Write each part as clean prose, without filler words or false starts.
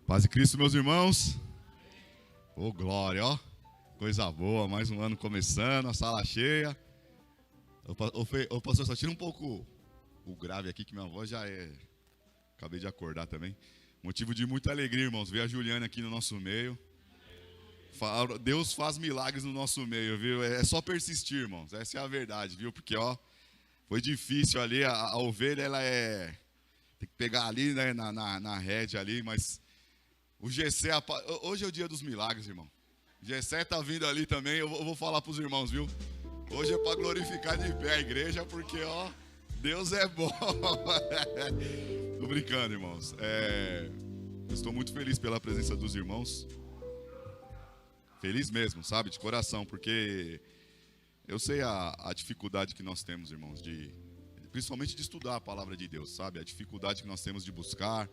Paz de Cristo, meus irmãos. Ô, glória, ó. Coisa boa, mais um ano começando, a sala cheia. Ô, pastor, só tira um pouco o grave aqui, que minha voz já é... Acabei de acordar também. Motivo de muita alegria, irmãos, ver a Juliana aqui no nosso meio. Deus faz milagres no nosso meio, viu? É só persistir, irmãos. Essa é a verdade, viu? Porque, ó, foi difícil ali. A ovelha, ela é... Tem que pegar ali, né, na rédea ali, mas... O Gessé, hoje é o dia dos milagres, irmão. O Gessé tá vindo ali também, eu vou falar pros irmãos, viu? Hoje é para glorificar de pé a igreja, porque, ó, Deus é bom. Tô brincando, irmãos. Eu estou muito feliz pela presença dos irmãos. Feliz mesmo, sabe, de coração, porque eu sei a dificuldade que nós temos, irmãos, principalmente de estudar a palavra de Deus, sabe? A dificuldade que nós temos de buscar.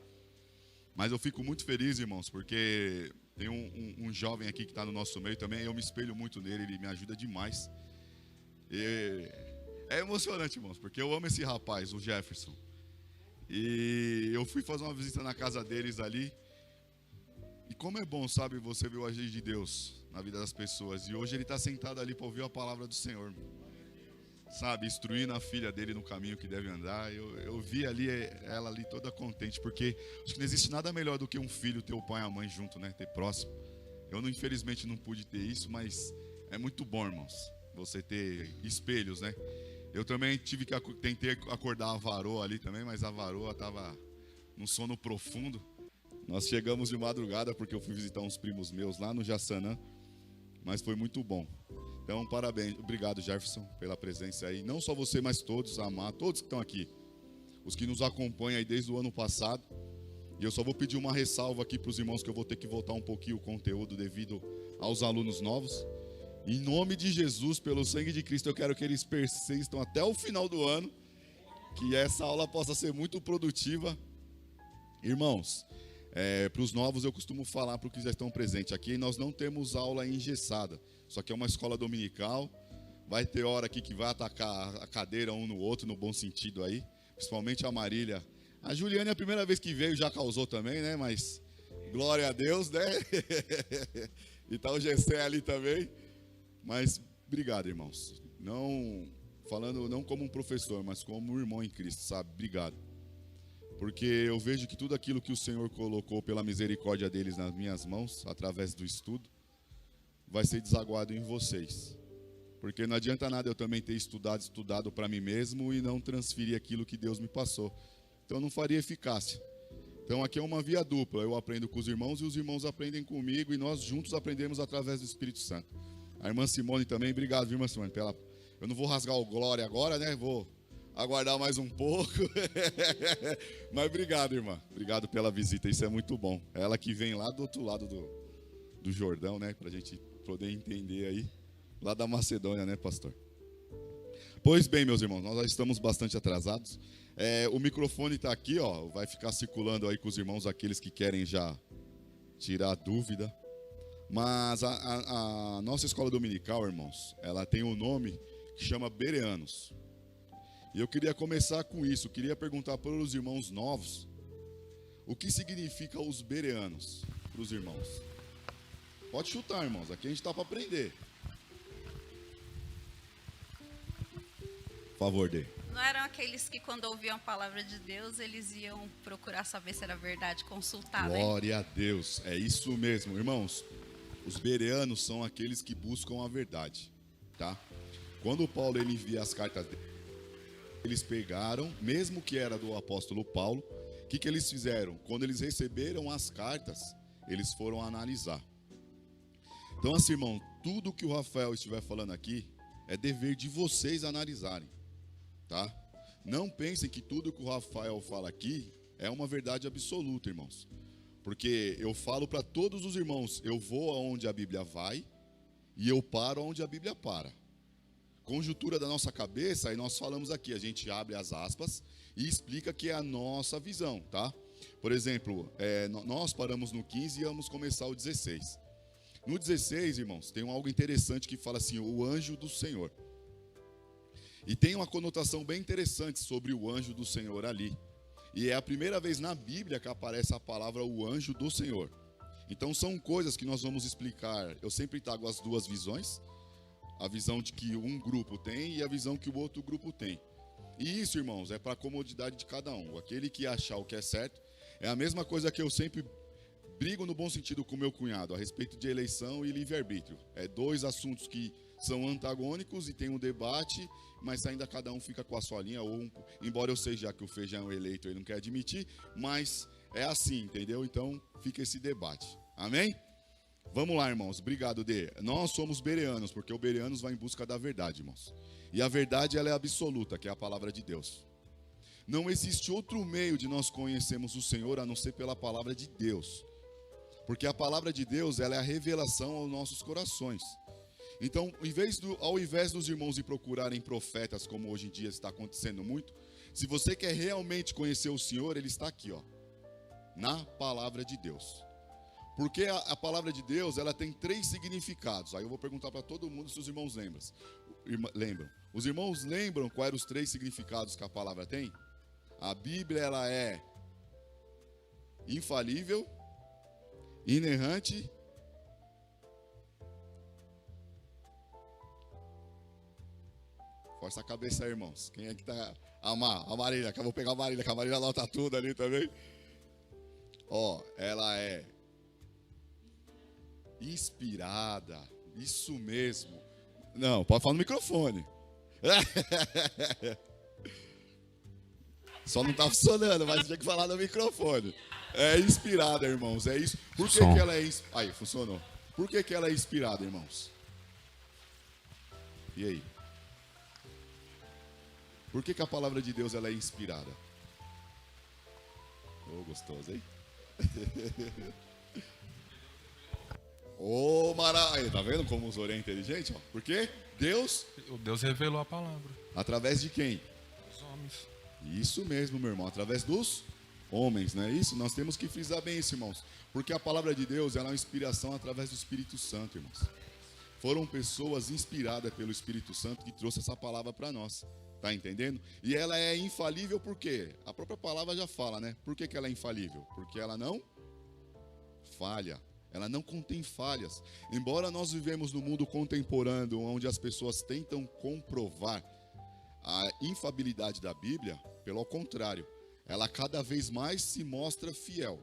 Mas eu fico muito feliz, irmãos, porque tem um jovem aqui que está no nosso meio também. Eu me espelho muito nele, ele me ajuda demais. E é emocionante, irmãos, porque eu amo esse rapaz, o Jefferson. E eu fui fazer uma visita na casa deles ali. E como é bom, sabe, você ver o agir de Deus na vida das pessoas. E hoje ele está sentado ali para ouvir a palavra do Senhor, sabe, instruindo a filha dele no caminho que deve andar. Eu vi ali ela ali toda contente, porque acho que não existe nada melhor do que um filho ter o pai e a mãe junto, né, ter próximo. Eu infelizmente não pude ter isso, mas é muito bom, irmãos, você ter espelhos, né. Eu também tentei acordar a varoa ali também, mas a varoa estava num sono profundo. Nós chegamos de madrugada porque eu fui visitar uns primos meus lá no Jaçanã, mas foi muito bom. Então, parabéns, obrigado, Jefferson, pela presença aí. Não só você, mas todos, amar, todos que estão aqui. Os que nos acompanham aí desde o ano passado. E eu só vou pedir uma ressalva aqui para os irmãos, que eu vou ter que voltar um pouquinho o conteúdo devido aos alunos novos. Em nome de Jesus, pelo sangue de Cristo, eu quero que eles persistam até o final do ano. Que essa aula possa ser muito produtiva. Irmãos, para os novos eu costumo falar para os que já estão presentes. Aqui nós não temos aula engessada. Só que é uma escola dominical. Vai ter hora aqui que vai atacar a cadeira um no outro, no bom sentido aí. Principalmente a Marília. A Juliana é a primeira vez que veio, já causou também, né? Mas glória a Deus, né? E tá o Gessé ali também. Mas obrigado, irmãos. Falando não como um professor, mas como um irmão em Cristo, sabe? Obrigado. Porque eu vejo que tudo aquilo que o Senhor colocou pela misericórdia deles nas minhas mãos, através do estudo, vai ser desaguado em vocês. Porque não adianta nada eu também ter estudado para mim mesmo e não transferir aquilo que Deus me passou. Então não faria eficácia. Então aqui é uma via dupla. Eu aprendo com os irmãos e os irmãos aprendem comigo e nós juntos aprendemos através do Espírito Santo. A irmã Simone também, obrigado, irmã Simone. Eu não vou rasgar o glória agora, né? Vou aguardar mais um pouco. Mas obrigado, irmã. Obrigado pela visita, isso é muito bom. É ela que vem lá do outro lado do Jordão, né? Pra gente poder entender aí, lá da Macedônia, né, pastor? Pois bem, meus irmãos, nós já estamos bastante atrasados. O microfone está aqui, ó, vai ficar circulando aí com os irmãos, aqueles que querem já tirar a dúvida. Mas a nossa escola dominical, irmãos, ela tem um nome que chama Bereanos. E eu queria começar com isso, eu queria perguntar para os irmãos novos, o que significa os Bereanos para os irmãos? Pode chutar, irmãos, aqui a gente está para aprender. Por favor, Dê. Não eram aqueles que quando ouviam a palavra de Deus, eles iam procurar saber se era verdade, consultar, né? Glória a Deus, é isso mesmo, irmãos. Os bereanos são aqueles que buscam a verdade, tá? Quando Paulo ele envia as cartas dele, eles pegaram, mesmo que era do apóstolo Paulo, o que eles fizeram? Quando eles receberam as cartas, eles foram analisar. Então assim, irmão, tudo que o Rafael estiver falando aqui é dever de vocês analisarem, tá? Não pensem que tudo que o Rafael fala aqui é uma verdade absoluta, irmãos. Porque eu falo para todos os irmãos, eu vou aonde a Bíblia vai e eu paro onde a Bíblia para. Conjuntura da nossa cabeça, aí nós falamos aqui, a gente abre as aspas e explica que é a nossa visão, tá? Por exemplo, nós paramos no 15 e vamos começar o 16. No 16, irmãos, tem algo interessante que fala assim, o anjo do Senhor. E tem uma conotação bem interessante sobre o anjo do Senhor ali. E é a primeira vez na Bíblia que aparece a palavra o anjo do Senhor. Então são coisas que nós vamos explicar. Eu sempre trago as duas visões. A visão de que um grupo tem e a visão que o outro grupo tem. E isso, irmãos, é para a comodidade de cada um. Aquele que achar o que é certo. É a mesma coisa que eu sempre brigo no bom sentido com meu cunhado a respeito de eleição e livre-arbítrio. É dois assuntos que são antagônicos e tem um debate, mas ainda cada um fica com a sua linha. Embora eu seja que o Feijão eleito, ele não quer admitir, mas é assim, entendeu? Então fica esse debate. Amém? Vamos lá, irmãos. Obrigado, Dê. Nós somos bereanos, porque o bereanos vai em busca da verdade, irmãos. E a verdade, ela é absoluta, que é a palavra de Deus. Não existe outro meio de nós conhecermos o Senhor a não ser pela palavra de Deus. Porque a palavra de Deus, ela é a revelação aos nossos corações. Então, ao invés dos irmãos ir procurarem profetas, como hoje em dia está acontecendo muito, se você quer realmente conhecer o Senhor, ele está aqui, ó, na palavra de Deus. Porque a palavra de Deus, ela tem 3 significados. Aí eu vou perguntar para todo mundo se os irmãos lembram. Os irmãos lembram quais eram os 3 significados que a palavra tem? A Bíblia, ela é infalível, inerrante. Força a cabeça aí, irmãos. Quem é que tá? A Marília, que eu vou pegar a Marília, que a Marília anota tudo ali também. Ó, ela é inspirada, isso mesmo. Não, pode falar no microfone. Só não tá funcionando, mas tinha que falar no microfone. É inspirada, irmãos, é isso. Por que ela é inspirada? Aí, funcionou. Por que ela é inspirada, irmãos? E aí? Por que a palavra de Deus ela é inspirada? Ô, gostoso, hein? Ô, maravilha, tá vendo como o Zoré é inteligente? Ó? Por quê? Deus revelou a palavra. Através de quem? Os homens. Isso mesmo, meu irmão, através dos homens, não é isso? Nós temos que frisar bem isso, irmãos. Porque a palavra de Deus ela é uma inspiração através do Espírito Santo, irmãos. Foram pessoas inspiradas pelo Espírito Santo que trouxe essa palavra para nós. Tá entendendo? E ela é infalível por quê? A própria palavra já fala, né? Por que ela é infalível? Porque ela não falha. Ela não contém falhas. Embora nós vivemos no mundo contemporâneo, onde as pessoas tentam comprovar a infalibilidade da Bíblia, pelo contrário, ela cada vez mais se mostra fiel.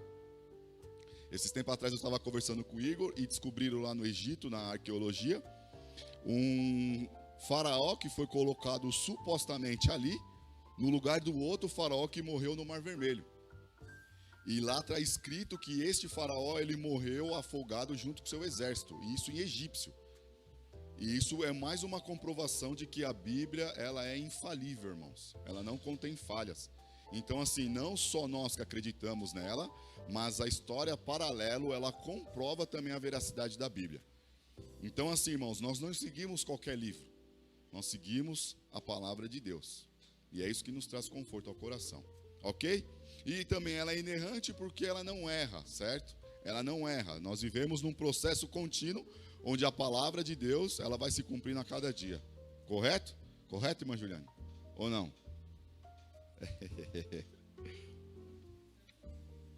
Esses tempos atrás eu estava conversando com o Igor e descobriram lá no Egito, na arqueologia, um faraó que foi colocado supostamente ali, no lugar do outro faraó que morreu no Mar Vermelho. E lá está escrito que este faraó, ele morreu afogado junto com seu exército, e isso em egípcio. E isso é mais uma comprovação de que a Bíblia, ela é infalível, irmãos. Ela não contém falhas. Então, assim, não só nós que acreditamos nela, mas a história paralelo, ela comprova também a veracidade da Bíblia. Então, assim, irmãos, nós não seguimos qualquer livro. Nós seguimos a palavra de Deus. E é isso que nos traz conforto ao coração. Ok? E também ela é inerrante porque ela não erra, certo? Ela não erra. Nós vivemos num processo contínuo, onde a palavra de Deus, ela vai se cumprindo a cada dia. Correto? Correto, irmã Juliane? Ou não?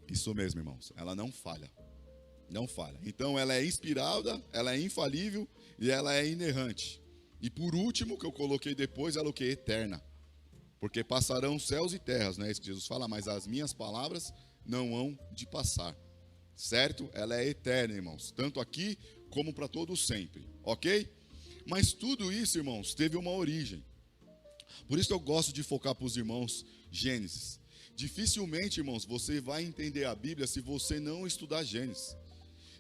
Isso mesmo, irmãos. Ela não falha. Não falha. Então, ela é inspirada, ela é infalível e ela é inerrante. E por último, que eu coloquei depois, ela é o que? Eterna. Porque passarão céus e terras, não é isso que Jesus fala, mas as minhas palavras não hão de passar. Certo? Ela é eterna, irmãos. Tanto aqui como para todos sempre. Ok? Mas tudo isso, irmãos, teve uma origem. Por isso eu gosto de focar para os irmãos Gênesis. Dificilmente, irmãos, você vai entender a Bíblia se você não estudar Gênesis.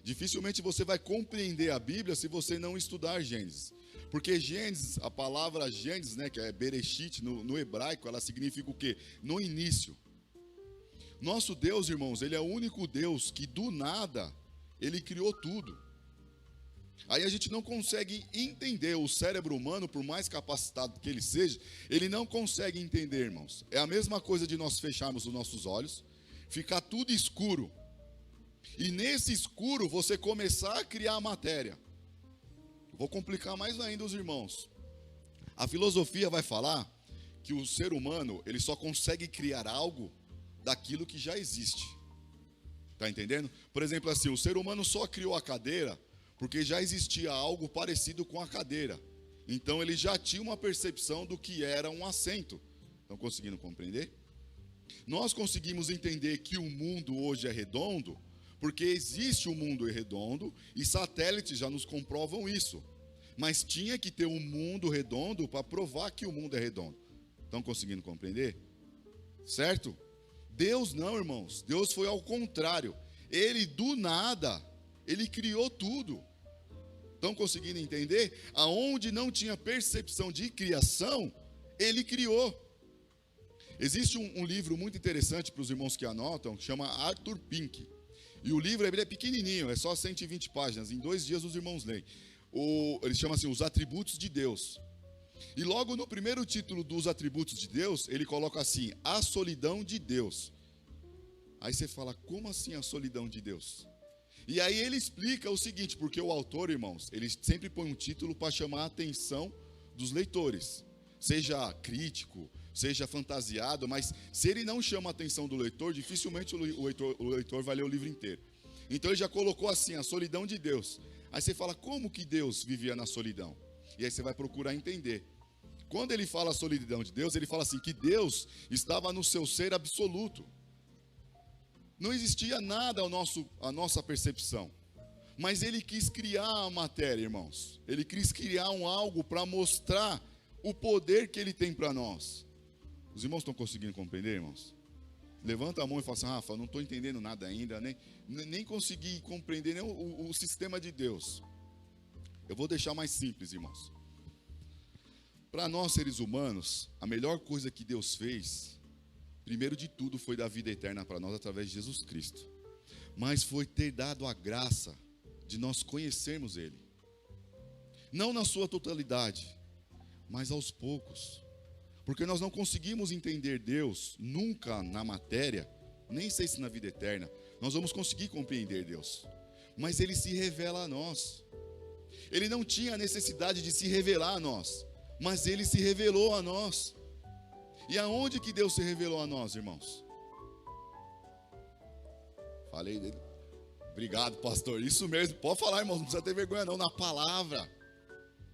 Dificilmente você vai compreender a Bíblia se você não estudar Gênesis. Porque Gênesis, a palavra Gênesis, né, que é Bereshit, no hebraico, ela significa o quê? No início. Nosso Deus, irmãos, ele é o único Deus que do nada, ele criou tudo. Aí a gente não consegue entender o cérebro humano, por mais capacitado que ele seja, ele não consegue entender, irmãos. É a mesma coisa de nós fecharmos os nossos olhos, ficar tudo escuro. E nesse escuro você começar a criar a matéria. Vou complicar mais ainda os irmãos. A filosofia vai falar que o ser humano, ele só consegue criar algo daquilo que já existe. Tá entendendo? Por exemplo, assim, o ser humano só criou a cadeira porque já existia algo parecido com a cadeira. Então ele já tinha uma percepção do que era um assento. Estão conseguindo compreender? Nós conseguimos entender que o mundo hoje é redondo porque existe um mundo redondo e satélites já nos comprovam isso. Mas tinha que ter um mundo redondo para provar que o mundo é redondo. Estão conseguindo compreender? Certo? Deus não, irmãos. Deus foi ao contrário. Ele, do nada, ele criou tudo. Estão conseguindo entender? Aonde não tinha percepção de criação, ele criou. Existe um livro muito interessante para os irmãos que anotam, que chama Arthur Pink. E o livro ele é pequenininho, é só 120 páginas. Em 2 dias os irmãos leem. Ele chama assim, Os Atributos de Deus. E logo no primeiro título dos Atributos de Deus, ele coloca assim, a solidão de Deus. Aí você fala, como assim a solidão de Deus? E aí ele explica o seguinte, porque o autor, irmãos, ele sempre põe um título para chamar a atenção dos leitores. Seja crítico, seja fantasiado, mas se ele não chama a atenção do leitor, dificilmente o leitor vai ler o livro inteiro. Então ele já colocou assim, a solidão de Deus. Aí você fala, como que Deus vivia na solidão? E aí você vai procurar entender. Quando ele fala a solidão de Deus, ele fala assim, que Deus estava no seu ser absoluto. Não existia nada à nossa percepção. Mas ele quis criar a matéria, irmãos. Ele quis criar algo para mostrar o poder que ele tem para nós. Os irmãos estão conseguindo compreender, irmãos? Levanta a mão e fala assim, Rafa, não estou entendendo nada ainda, nem consegui compreender nem o sistema de Deus. Eu vou deixar mais simples, irmãos. Para nós, seres humanos, a melhor coisa que Deus fez, primeiro de tudo, foi dar vida eterna para nós através de Jesus Cristo. Mas foi ter dado a graça de nós conhecermos Ele. Não na sua totalidade, mas aos poucos. Porque nós não conseguimos entender Deus nunca na matéria, nem sei se na vida eterna, nós vamos conseguir compreender Deus. Mas Ele se revela a nós. Ele não tinha necessidade de se revelar a nós, mas Ele se revelou a nós. E aonde que Deus se revelou a nós, irmãos? Falei dele. Obrigado, pastor. Isso mesmo. Pode falar, irmãos. Não precisa ter vergonha, não. Na palavra.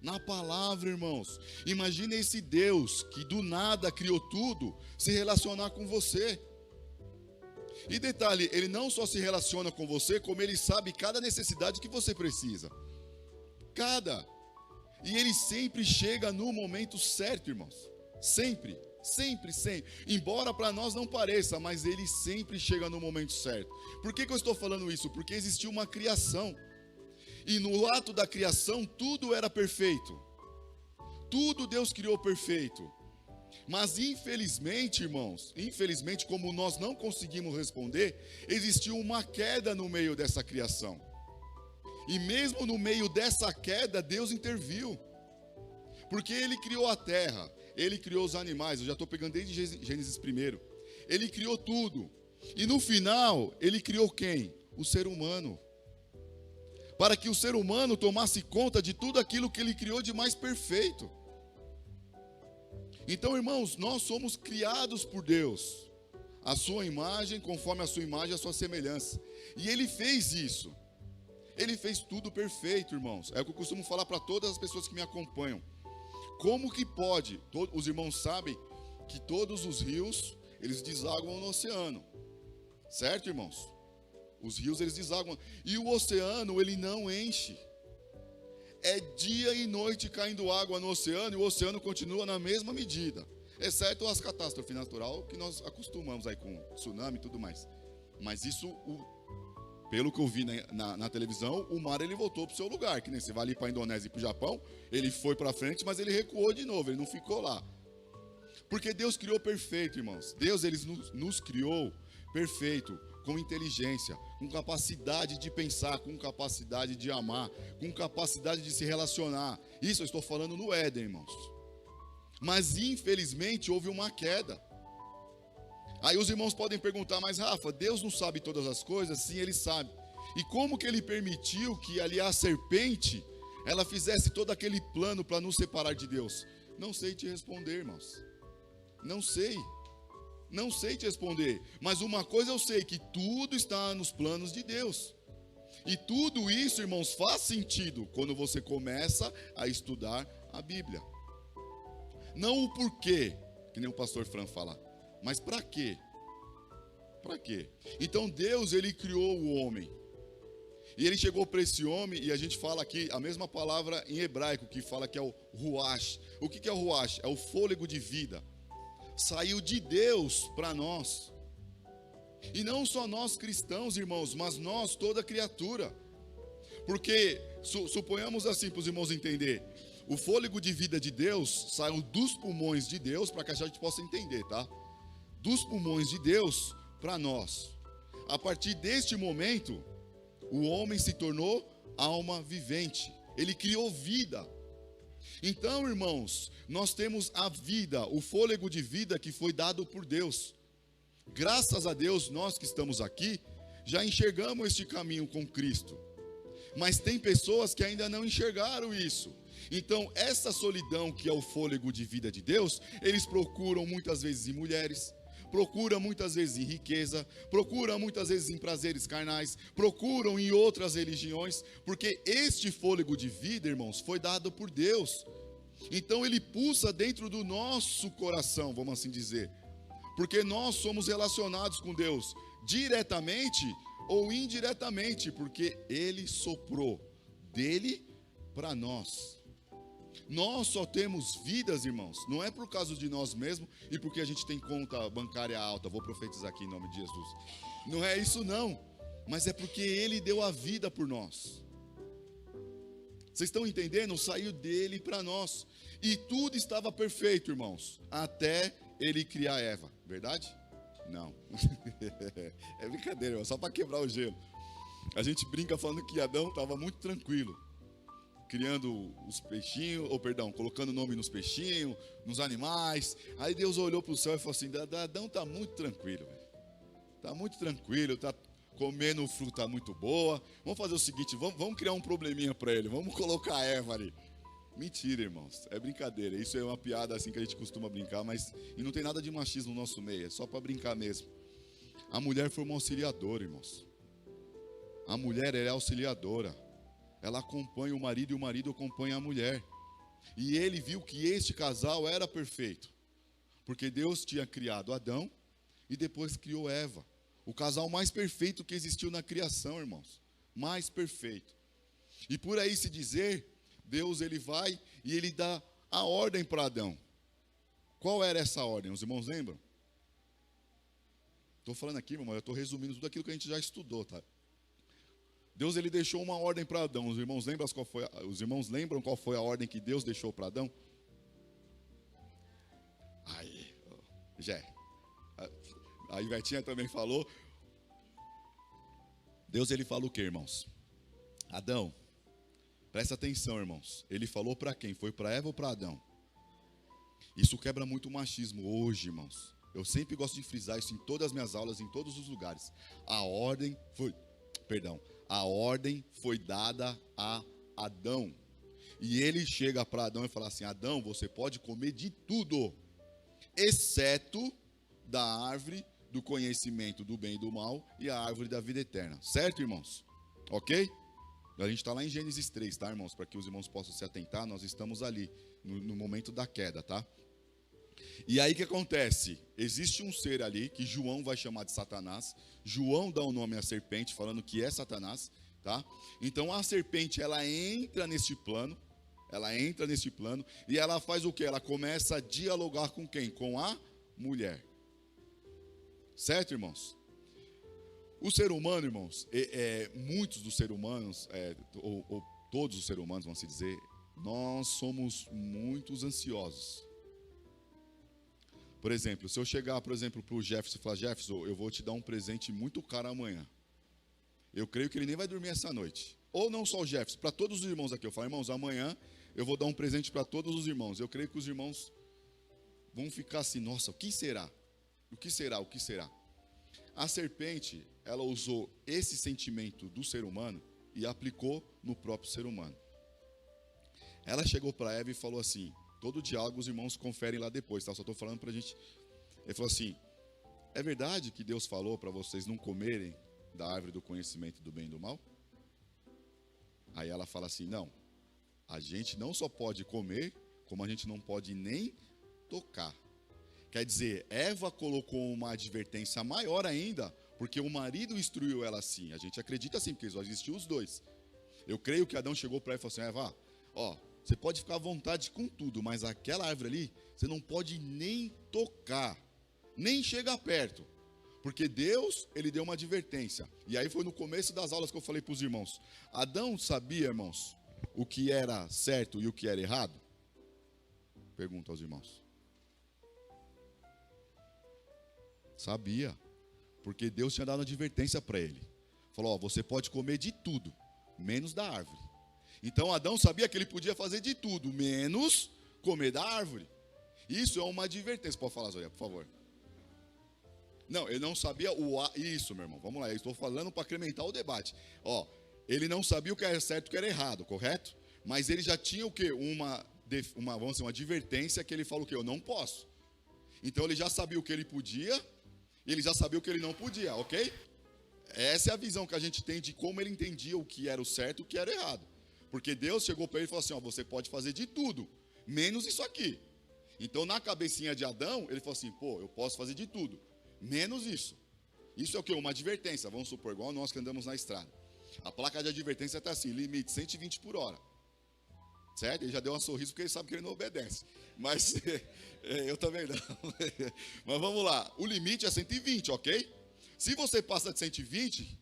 Na palavra, irmãos. Imagine esse Deus que do nada criou tudo se relacionar com você. E detalhe, Ele não só se relaciona com você, como Ele sabe cada necessidade que você precisa. Cada. E Ele sempre chega no momento certo, irmãos. Sempre. Sempre, sempre. Embora para nós não pareça, mas Ele sempre chega no momento certo. Por que eu estou falando isso? Porque existiu uma criação. E no ato da criação, tudo era perfeito. Tudo Deus criou perfeito. Mas infelizmente, irmãos, infelizmente, como nós não conseguimos responder, existiu uma queda no meio dessa criação. E mesmo no meio dessa queda, Deus interviu. Porque Ele criou a terra, Ele criou os animais, eu já estou pegando desde Gênesis 1. Ele criou tudo. E no final, Ele criou quem? O ser humano. Para que o ser humano tomasse conta de tudo aquilo que Ele criou de mais perfeito. Então, irmãos, nós somos criados por Deus. A sua imagem, conforme a sua imagem, a sua semelhança. E Ele fez isso. Ele fez tudo perfeito, irmãos. É o que eu costumo falar para todas as pessoas que me acompanham. Como que pode? Os irmãos sabem que todos os rios, eles desaguam no oceano. Certo, irmãos? Os rios, eles desaguam. E o oceano, ele não enche. É dia e noite caindo água no oceano, e o oceano continua na mesma medida. Exceto as catástrofes naturais que nós acostumamos aí com tsunami e tudo mais. Mas isso, pelo que eu vi na televisão, o mar ele voltou para o seu lugar. Que nem você vai ali para a Indonésia e para o Japão, ele foi para frente, mas ele recuou de novo, ele não ficou lá. Porque Deus criou perfeito, irmãos. Deus ele nos criou perfeito, com inteligência, com capacidade de pensar, com capacidade de amar, com capacidade de se relacionar. Isso eu estou falando no Éden, irmãos. Mas infelizmente houve uma queda. Aí os irmãos podem perguntar, mas Rafa, Deus não sabe todas as coisas? Sim, Ele sabe. E como que Ele permitiu que ali a serpente, ela fizesse todo aquele plano para nos separar de Deus? Não sei te responder, irmãos. Não sei. Não sei te responder, mas uma coisa eu sei, que tudo está nos planos de Deus. E tudo isso, irmãos, faz sentido quando você começa a estudar a Bíblia. Não o porquê, que nem o pastor Fran fala, mas para quê? Para quê? Então Deus, ele criou o homem. E ele chegou para esse homem, e a gente fala aqui a mesma palavra em hebraico, que fala que é o ruach. O que é o ruach? É o fôlego de vida. Saiu de Deus para nós. E não só nós cristãos, irmãos, mas nós, toda criatura. Porque, suponhamos assim, para os irmãos entenderem, o fôlego de vida de Deus saiu dos pulmões de Deus, para que a gente possa entender, tá? Dos pulmões de Deus para nós. A partir deste momento, o homem se tornou alma vivente. Ele criou vida. Então, irmãos, nós temos a vida, o fôlego de vida que foi dado por Deus. Graças a Deus, nós que estamos aqui, já enxergamos este caminho com Cristo. Mas tem pessoas que ainda não enxergaram isso. Então, essa solidão que é o fôlego de vida de Deus, eles procuram muitas vezes em mulheres, procuram muitas vezes em riqueza, procuram muitas vezes em prazeres carnais, procuram em outras religiões, porque este fôlego de vida, irmãos, foi dado por Deus. Então, ele pulsa dentro do nosso coração, vamos assim dizer. Porque nós somos relacionados com Deus diretamente ou indiretamente, porque Ele soprou dele para nós. Nós só temos vidas, irmãos, não é por causa de nós mesmos e porque a gente tem conta bancária alta, vou profetizar aqui em nome de Jesus. Não é isso não, mas é porque Ele deu a vida por nós. Vocês estão entendendo? Saiu dele para nós. E tudo estava perfeito, irmãos, até Ele criar Eva, verdade? Não. É brincadeira, irmão, só para quebrar o gelo. A gente brinca falando que Adão estava muito tranquilo, criando os peixinhos, colocando o nome nos peixinhos, nos animais. Aí Deus olhou para o céu e falou assim: Adão está muito tranquilo, velho. Está muito tranquilo, está comendo fruta muito boa. Vamos fazer o seguinte, vamos criar um probleminha para ele, vamos colocar a Eva ali. Mentira, irmãos, é brincadeira. Isso é uma piada assim que a gente costuma brincar, mas e não tem nada de machismo no nosso meio, é só para brincar mesmo. A mulher foi uma auxiliadora, irmãos. A mulher é auxiliadora. Ela acompanha o marido e o marido acompanha a mulher. E ele viu que este casal era perfeito, porque Deus tinha criado Adão e depois criou Eva. O casal mais perfeito que existiu na criação, irmãos. Mais perfeito. E por aí se dizer, Deus ele vai e ele dá a ordem para Adão. Qual era essa ordem? Os irmãos lembram? Estou falando aqui, irmão, eu estou resumindo tudo aquilo que a gente já estudou, tá? Deus ele deixou uma ordem para Adão. Os irmãos lembram qual foi a ordem que Deus deixou para Adão? Aí, Jé. A Ivetinha também falou. Deus ele falou o que, irmãos? Adão, presta atenção, irmãos. Ele falou para quem? Foi para Eva ou para Adão? Isso quebra muito o machismo hoje, irmãos. Eu sempre gosto de frisar isso em todas as minhas aulas, em todos os lugares. A ordem foi dada a Adão. E ele chega para Adão e fala assim: Adão, você pode comer de tudo, exceto da árvore do conhecimento do bem e do mal e a árvore da vida eterna. Certo, irmãos? Ok? A gente está lá em Gênesis 3, tá, irmãos? Para que os irmãos possam se atentar, nós estamos ali, no momento da queda, tá? E aí o que acontece? Existe um ser ali, que João vai chamar de Satanás. João dá o nome à serpente, falando que é Satanás, tá? Então a serpente, ela entra nesse plano, e ela faz o quê? Ela começa a dialogar com quem? Com a mulher. Certo, irmãos? O ser humano, irmãos, muitos dos seres humanos, ou todos os seres humanos, vamos se dizer, nós somos muito ansiosos. Por exemplo, se eu chegar, por exemplo, para o Jefferson e falar: Jefferson, eu vou te dar um presente muito caro amanhã. Eu creio que ele nem vai dormir essa noite. Ou não só o Jefferson, para todos os irmãos aqui. Eu falo: irmãos, amanhã eu vou dar um presente para todos os irmãos. Eu creio que os irmãos vão ficar assim: nossa, o que será? O que será? O que será? A serpente, ela usou esse sentimento do ser humano e aplicou no próprio ser humano. Ela chegou para Eva e falou assim: todo o diálogo os irmãos conferem lá depois, tá? Só estou falando para a gente. Ele falou assim: é verdade que Deus falou para vocês não comerem da árvore do conhecimento do bem e do mal? Aí ela fala assim, não, a gente não só pode comer, como a gente não pode nem tocar. Quer dizer, Eva colocou uma advertência maior ainda, porque o marido instruiu ela assim. A gente acredita assim, porque só existiam os dois. Eu creio que Adão chegou para ela e falou assim, Eva, ó, você pode ficar à vontade com tudo, mas aquela árvore ali, você não pode nem tocar, nem chegar perto. Porque Deus, ele deu uma advertência. E aí foi no começo das aulas que eu falei para os irmãos. Adão sabia, irmãos, o que era certo e o que era errado? Pergunta aos irmãos. Sabia. Porque Deus tinha dado advertência para ele. Falou, ó, você pode comer de tudo, menos da árvore. Então Adão sabia que ele podia fazer de tudo, menos comer da árvore. Isso é uma advertência. Pode falar, Zoya, por favor. Não, ele não sabia isso, meu irmão. Vamos lá, eu estou falando para incrementar o debate. Ó, ele não sabia o que era certo e o que era errado, correto? Mas ele já tinha o quê? Vamos dizer, uma advertência que ele falou o quê? Eu não posso. Então ele já sabia o que ele podia, e ele já sabia o que ele não podia, ok? Essa é a visão que a gente tem de como ele entendia o que era o certo e o que era errado. Porque Deus chegou para ele e falou assim, ó, você pode fazer de tudo, menos isso aqui. Então na cabecinha de Adão, ele falou assim, pô, eu posso fazer de tudo, menos isso. Isso é o quê? Uma advertência, vamos supor, igual nós que andamos na estrada. A placa de advertência está assim, limite 120 por hora. Certo? Ele já deu um sorriso porque ele sabe que ele não obedece. Mas eu também não. Mas vamos lá. O limite é 120, ok? Se você passa de 120,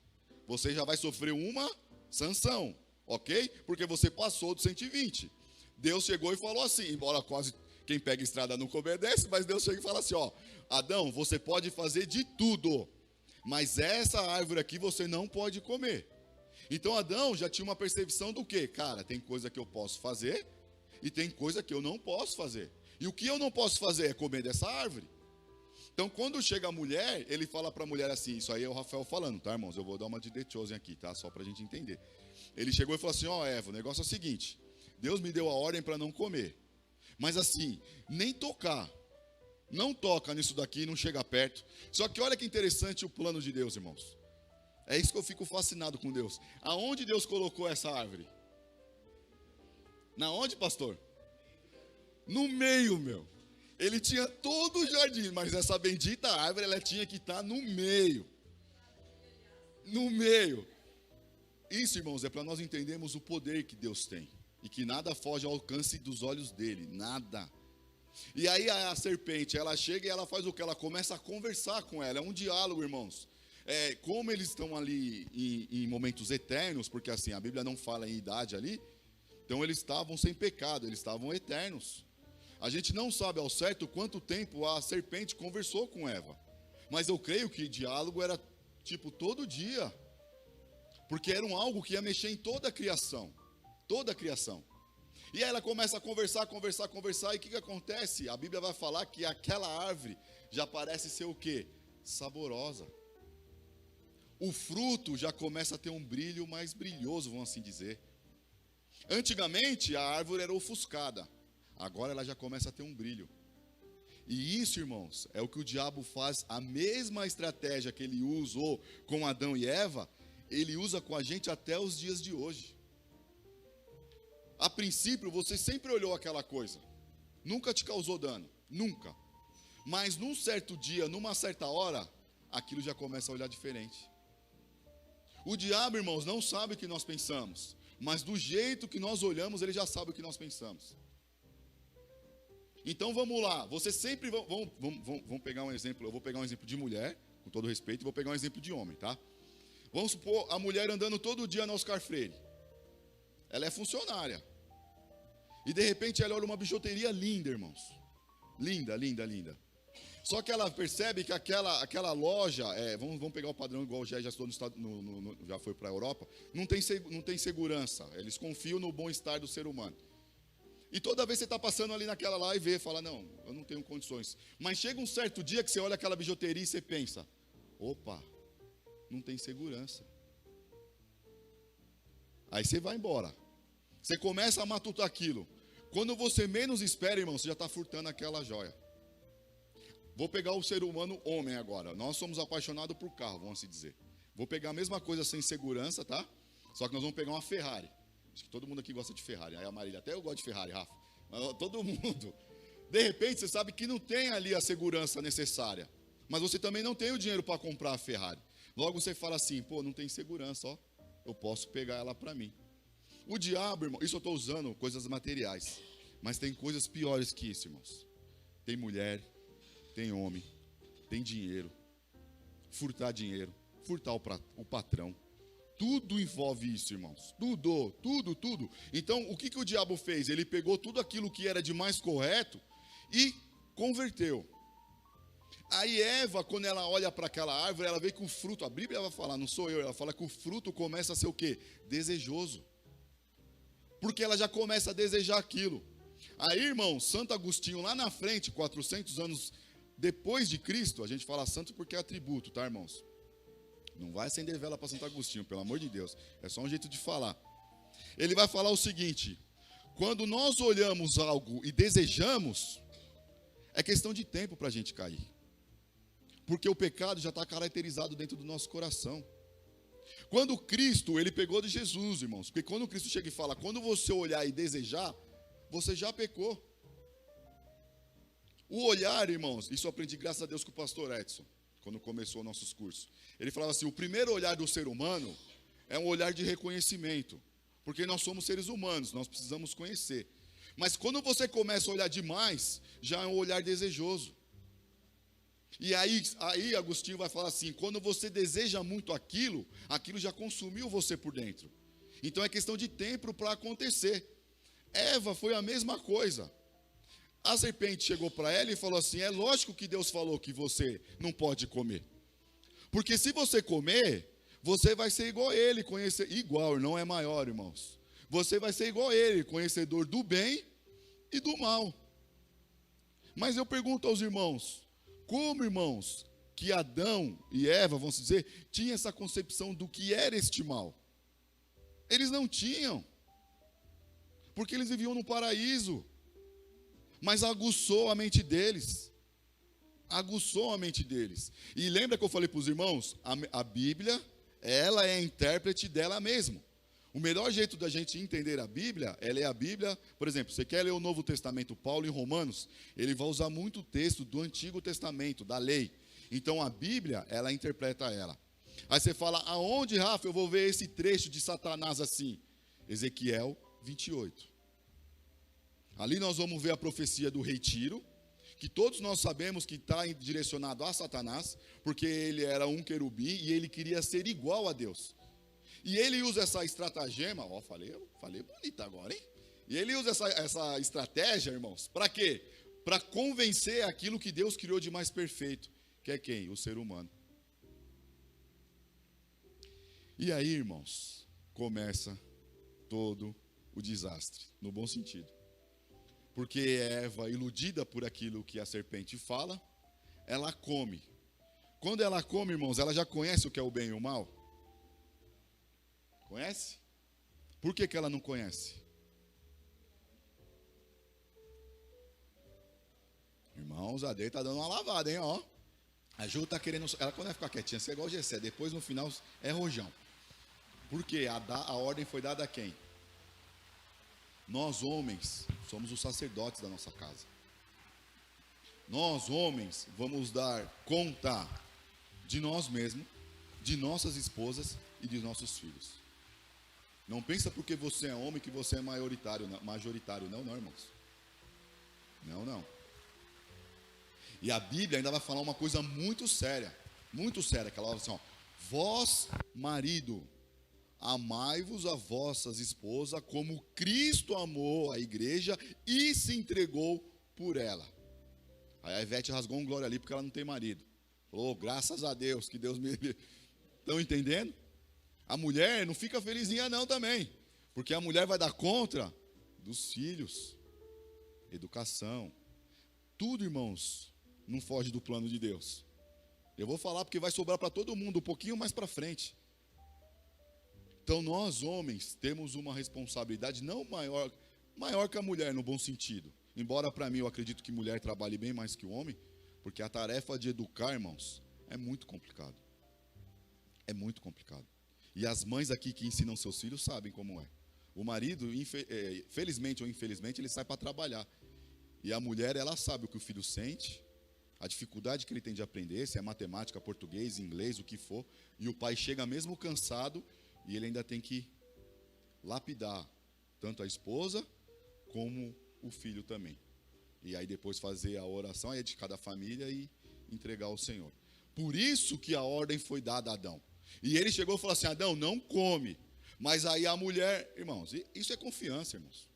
você já vai sofrer uma sanção, ok? Porque você passou do 120. Deus chegou e falou assim, embora quase quem pega estrada nunca obedece, mas Deus chega e fala assim, ó, Adão, você pode fazer de tudo, mas essa árvore aqui você não pode comer. Então Adão já tinha uma percepção do quê? Cara, tem coisa que eu posso fazer e tem coisa que eu não posso fazer. E o que eu não posso fazer é comer dessa árvore. Então quando chega a mulher, ele fala para a mulher assim, isso aí é o Rafael falando, tá, irmãos? Eu vou dar uma de The Chosen aqui, tá? Só para a gente entender. Ele chegou e falou assim, ó, Eva, o negócio é o seguinte, Deus me deu a ordem para não comer. Mas assim, nem tocar. Não toca nisso daqui, não chega perto. Só que olha que interessante o plano de Deus, irmãos. É isso que eu fico fascinado com Deus. Aonde Deus colocou essa árvore? Na onde, pastor? No meio, meu. Ele tinha todo o jardim, mas essa bendita árvore, ela tinha que estar no meio. No meio. Isso, irmãos, é para nós entendermos o poder que Deus tem. E que nada foge ao alcance dos olhos dele. Nada. E aí a serpente, ela chega e ela faz o que? Ela começa a conversar com ela. É um diálogo, irmãos. Como eles estão ali em momentos eternos, porque assim, a Bíblia não fala em idade ali, então eles estavam sem pecado, eles estavam eternos. A gente não sabe ao certo quanto tempo a serpente conversou com Eva, mas eu creio que o diálogo era tipo todo dia, porque era algo que ia mexer em toda a criação, E aí ela começa a conversar, e o que acontece? A Bíblia vai falar que aquela árvore já parece ser o quê? Saborosa. O fruto já começa a ter um brilho mais brilhoso, vamos assim dizer. Antigamente a árvore era ofuscada, agora ela já começa a ter um brilho. E isso, irmãos, é o que o diabo faz, a mesma estratégia que ele usou com Adão e Eva, ele usa com a gente até os dias de hoje. A princípio você sempre olhou aquela coisa, nunca te causou dano, nunca. Mas num certo dia, numa certa hora, aquilo já começa a olhar diferente. O diabo, irmãos, não sabe o que nós pensamos, mas do jeito que nós olhamos, ele já sabe o que nós pensamos. Então vamos lá, você sempre, vamos pegar um exemplo, eu vou pegar um exemplo de mulher, com todo respeito, e vou pegar um exemplo de homem, tá? Vamos supor a mulher andando todo dia na Oscar Freire. Ela é funcionária. E de repente ela olha uma bijuteria linda, irmãos. Linda, linda, linda. Só que ela percebe que aquela loja, vamos pegar o padrão igual o Gé já estou já foi para a Europa, não tem segurança. Eles confiam no bom-estar do ser humano. E toda vez que você está passando ali naquela lá e vê, fala, não, eu não tenho condições. Mas chega um certo dia que você olha aquela bijuteria e você pensa, opa, não tem segurança. Aí você vai embora. Você começa a matutar aquilo. Quando você menos espera, irmão, você já está furtando aquela joia. Vou pegar o ser humano homem agora. Nós somos apaixonados por carro, vamos assim dizer. Vou pegar a mesma coisa sem segurança, tá? Só que nós vamos pegar uma Ferrari. Acho que todo mundo aqui gosta de Ferrari. Aí a Marília, até eu gosto de Ferrari, Rafa. Mas todo mundo. De repente, você sabe que não tem ali a segurança necessária. Mas você também não tem o dinheiro para comprar a Ferrari. Logo você fala assim, pô, não tem segurança, ó. Eu posso pegar ela para mim. O diabo, irmão, isso eu estou usando coisas materiais. Mas tem coisas piores que isso, irmãos. Tem mulher, tem homem, tem dinheiro. Furtar dinheiro, furtar o patrão. Tudo envolve isso, irmãos. Tudo. Então, o que o diabo fez? Ele pegou tudo aquilo que era de mais correto e converteu. Aí Eva, quando ela olha para aquela árvore, ela vê que o fruto, a Bíblia vai falar, não sou eu, ela fala que o fruto começa a ser o quê? Desejoso. Porque ela já começa a desejar aquilo. Aí, irmão, Santo Agostinho, lá na frente, 400 anos depois de Cristo, a gente fala santo porque é atributo, tá, irmãos? Não vai acender vela para Santo Agostinho, pelo amor de Deus. É só um jeito de falar. Ele vai falar o seguinte: quando nós olhamos algo e desejamos, é questão de tempo para a gente cair. Porque o pecado já está caracterizado dentro do nosso coração. Quando Cristo, ele pegou de Jesus, irmãos. Porque quando Cristo chega e fala, quando você olhar e desejar, você já pecou. O olhar, irmãos, isso eu aprendi graças a Deus com o pastor Edson, quando começou nossos cursos. Ele falava assim, o primeiro olhar do ser humano é um olhar de reconhecimento. Porque nós somos seres humanos, nós precisamos conhecer. Mas quando você começa a olhar demais, já é um olhar desejoso. E aí Agostinho vai falar assim, quando você deseja muito aquilo, aquilo já consumiu você por dentro. Então é questão de tempo para acontecer. Eva foi a mesma coisa. A serpente chegou para ela e falou assim, é lógico que Deus falou que você não pode comer. Porque se você comer, você vai ser igual a ele, igual, não é maior, irmãos. Você vai ser igual a ele, conhecedor do bem e do mal. Mas eu pergunto aos irmãos, como, irmãos, que Adão e Eva, vamos dizer, tinham essa concepção do que era este mal? Eles não tinham, porque eles viviam no paraíso, mas aguçou a mente deles. Aguçou a mente deles. E lembra que eu falei para os irmãos? A Bíblia, ela é a intérprete dela mesma. O melhor jeito da gente entender a Bíblia, ela é a Bíblia, por exemplo, você quer ler o Novo Testamento, Paulo em Romanos, ele vai usar muito texto do Antigo Testamento, da lei. Então a Bíblia, ela interpreta ela. Aí você fala, aonde, Rafa, eu vou ver esse trecho de Satanás assim? Ezequiel 28. Ali nós vamos ver a profecia do rei Tiro, que todos nós sabemos que está direcionado a Satanás, porque ele era um querubim e ele queria ser igual a Deus. E ele usa essa estratagema, ó, falei bonito agora, hein? E ele usa essa estratégia, irmãos, para quê? Para convencer aquilo que Deus criou de mais perfeito, que é quem? O ser humano. E aí, irmãos, começa todo o desastre, no bom sentido. Porque Eva, iludida por aquilo que a serpente fala, ela come. Quando ela come, irmãos, ela já conhece o que é o bem e o mal? Conhece? Por que ela não conhece? Irmãos, a Dei está dando uma lavada, hein, ó. A Ju está querendo... Ela quando vai ficar quietinha, você é igual o Gessé. Depois, no final, é rojão. Por quê? A ordem foi dada a quem? Nós, homens, somos os sacerdotes da nossa casa. Nós, homens, vamos dar conta de nós mesmos, de nossas esposas e de nossos filhos. Não pensa porque você é homem que você é majoritário, não, irmãos. Não. E a Bíblia ainda vai falar uma coisa muito séria, que ela fala assim, ó, vós, marido, amai-vos a vossas esposas como Cristo amou a igreja e se entregou por ela. Aí a Ivete rasgou um glória ali porque ela não tem marido. Falou, graças a Deus, que Deus me... Estão entendendo? A mulher não fica felizinha não também, porque a mulher vai dar conta dos filhos, educação, tudo, irmãos, não foge do plano de Deus. Eu vou falar porque vai sobrar para todo mundo um pouquinho mais para frente. Então nós, homens, temos uma responsabilidade não maior que a mulher no bom sentido. Embora para mim eu acredito que mulher trabalhe bem mais que o homem, Porque a tarefa de educar, irmãos, é muito complicado. É muito complicado. E as mães aqui que ensinam seus filhos sabem como é. O marido, felizmente ou infelizmente, ele sai para trabalhar. E a mulher, ela sabe o que o filho sente, a dificuldade que ele tem de aprender, se é matemática, português, inglês, o que for. E o pai chega mesmo cansado e ele ainda tem que lapidar tanto a esposa como o filho também. E aí depois fazer a oração, aí é de cada família e entregar ao Senhor. Por isso que a ordem foi dada a Adão. E ele chegou e falou assim, Adão, não come. Mas aí a mulher, irmãos, isso é confiança, irmãos.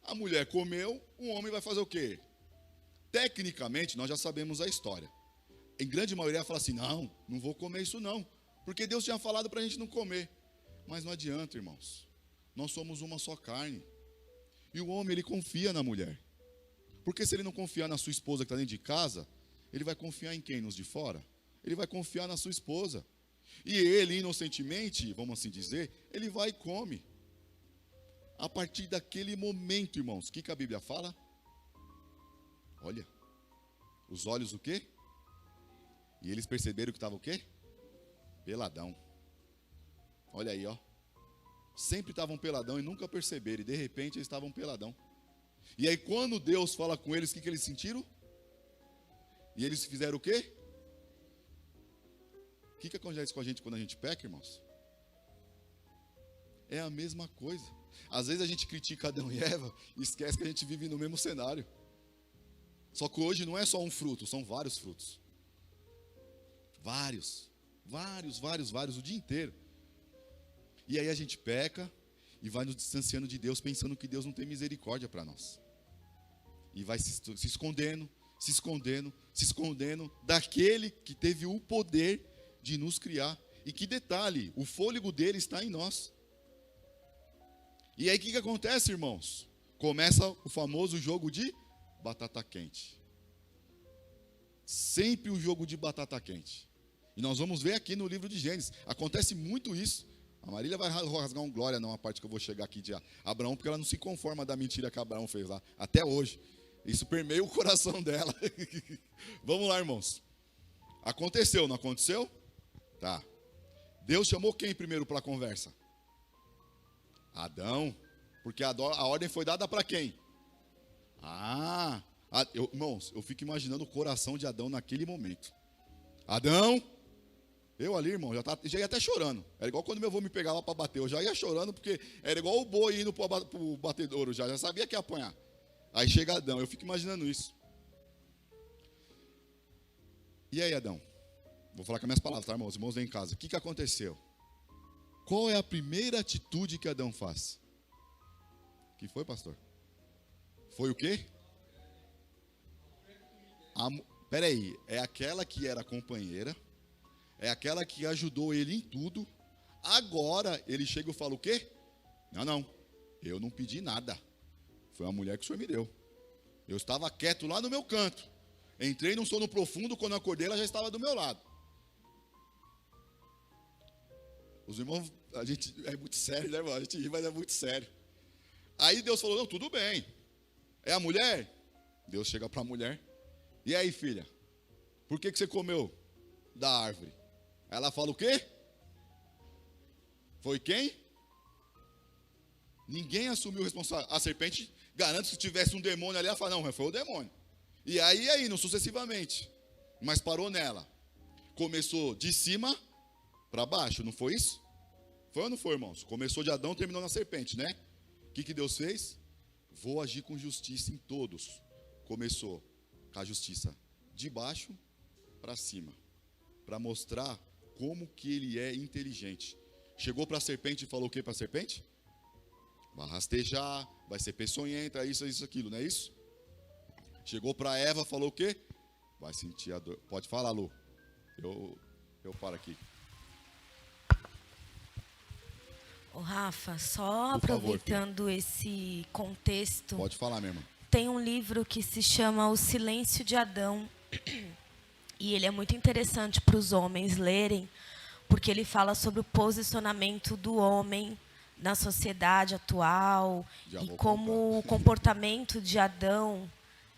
A mulher comeu, o homem vai fazer o quê? Tecnicamente, nós já sabemos a história. Em grande maioria fala assim, não vou comer isso não. Porque Deus tinha falado para a gente não comer. Mas não adianta, irmãos. Nós somos uma só carne. E o homem, ele confia na mulher. Porque se ele não confiar na sua esposa que está dentro de casa, ele vai confiar em quem? Nos de fora? Ele vai confiar na sua esposa. E ele, inocentemente, vamos assim dizer, ele vai e come. A partir daquele momento, irmãos, o que a Bíblia fala? Olha, os olhos o quê? E eles perceberam que estava o quê? Peladão. Olha aí, ó. Sempre estavam peladão e nunca perceberam. E de repente eles estavam peladão. E aí quando Deus fala com eles, o que eles sentiram? E eles fizeram o quê? O que acontece com a gente quando a gente peca, irmãos? É a mesma coisa. Às vezes a gente critica Adão e Eva e esquece que a gente vive no mesmo cenário. Só que hoje não é só um fruto, são vários frutos. Vários, o dia inteiro. E aí a gente peca e vai nos distanciando de Deus, pensando que Deus não tem misericórdia para nós. E vai se escondendo daquele que teve o poder de nos criar. E que detalhe, o fôlego dele está em nós. E aí o que acontece, irmãos? Começa o famoso jogo de batata quente. Sempre o jogo de batata quente. E nós vamos ver aqui no livro de Gênesis. Acontece muito isso. A Marília vai rasgar um glória numa parte que eu vou chegar aqui de Abraão, porque ela não se conforma da mentira que Abraão fez lá, até hoje. Isso permeia o coração dela. Vamos lá, irmãos. Aconteceu, não aconteceu? Tá. Deus chamou quem primeiro para a conversa? Adão. Porque a ordem foi dada para quem? Irmãos, eu fico imaginando o coração de Adão naquele momento. Adão, eu ali, irmão, já ia até chorando. Era igual quando meu avô me pegava para bater. Eu já ia chorando, porque era igual o boi indo para o batedouro. Já sabia que ia apanhar. Aí chega Adão, eu fico imaginando isso. E aí, Adão? Vou falar com as minhas palavras, tá, irmãos? Os irmãos vêm em casa. O que aconteceu? Qual é a primeira atitude que Adão faz? O que foi, pastor? Foi o quê? Peraí, é aquela que era companheira, é aquela que ajudou ele em tudo. Agora ele chega e fala o quê? Não, eu não pedi nada. Foi a mulher que o Senhor me deu. Eu estava quieto lá no meu canto. Entrei num sono profundo, quando eu acordei ela já estava do meu lado. Os irmãos, a gente é muito sério, né, irmão? A gente ri, mas é muito sério. Aí Deus falou, não, tudo bem. É a mulher? Deus chega para a mulher. E aí, filha? Por que você comeu da árvore? Ela fala o quê? Foi quem? Ninguém assumiu a responsabilidade. A serpente, garanto que se tivesse um demônio ali, ela fala, não, foi o demônio. E aí, não sucessivamente. Mas parou nela. Começou de cima para baixo, não foi isso? Foi ou não foi, irmãos? Começou de Adão, terminou na serpente, né? O que Deus fez? Vou agir com justiça em todos. Começou com a justiça de baixo para cima. Para mostrar como que ele é inteligente. Chegou para a serpente e falou o que para a serpente? Vai rastejar, vai ser peçonhenta, isso, aquilo, não é isso? Chegou para Eva, falou o quê? Vai sentir a dor. Pode falar, Lu. Eu paro aqui. Ô Rafa, só Por aproveitando favor, esse contexto, pode falar, minha irmã. tem um livro que se chama O Silêncio de Adão. E ele é muito interessante para os homens lerem, porque ele fala sobre o posicionamento do homem na sociedade atual e como o comportamento de Adão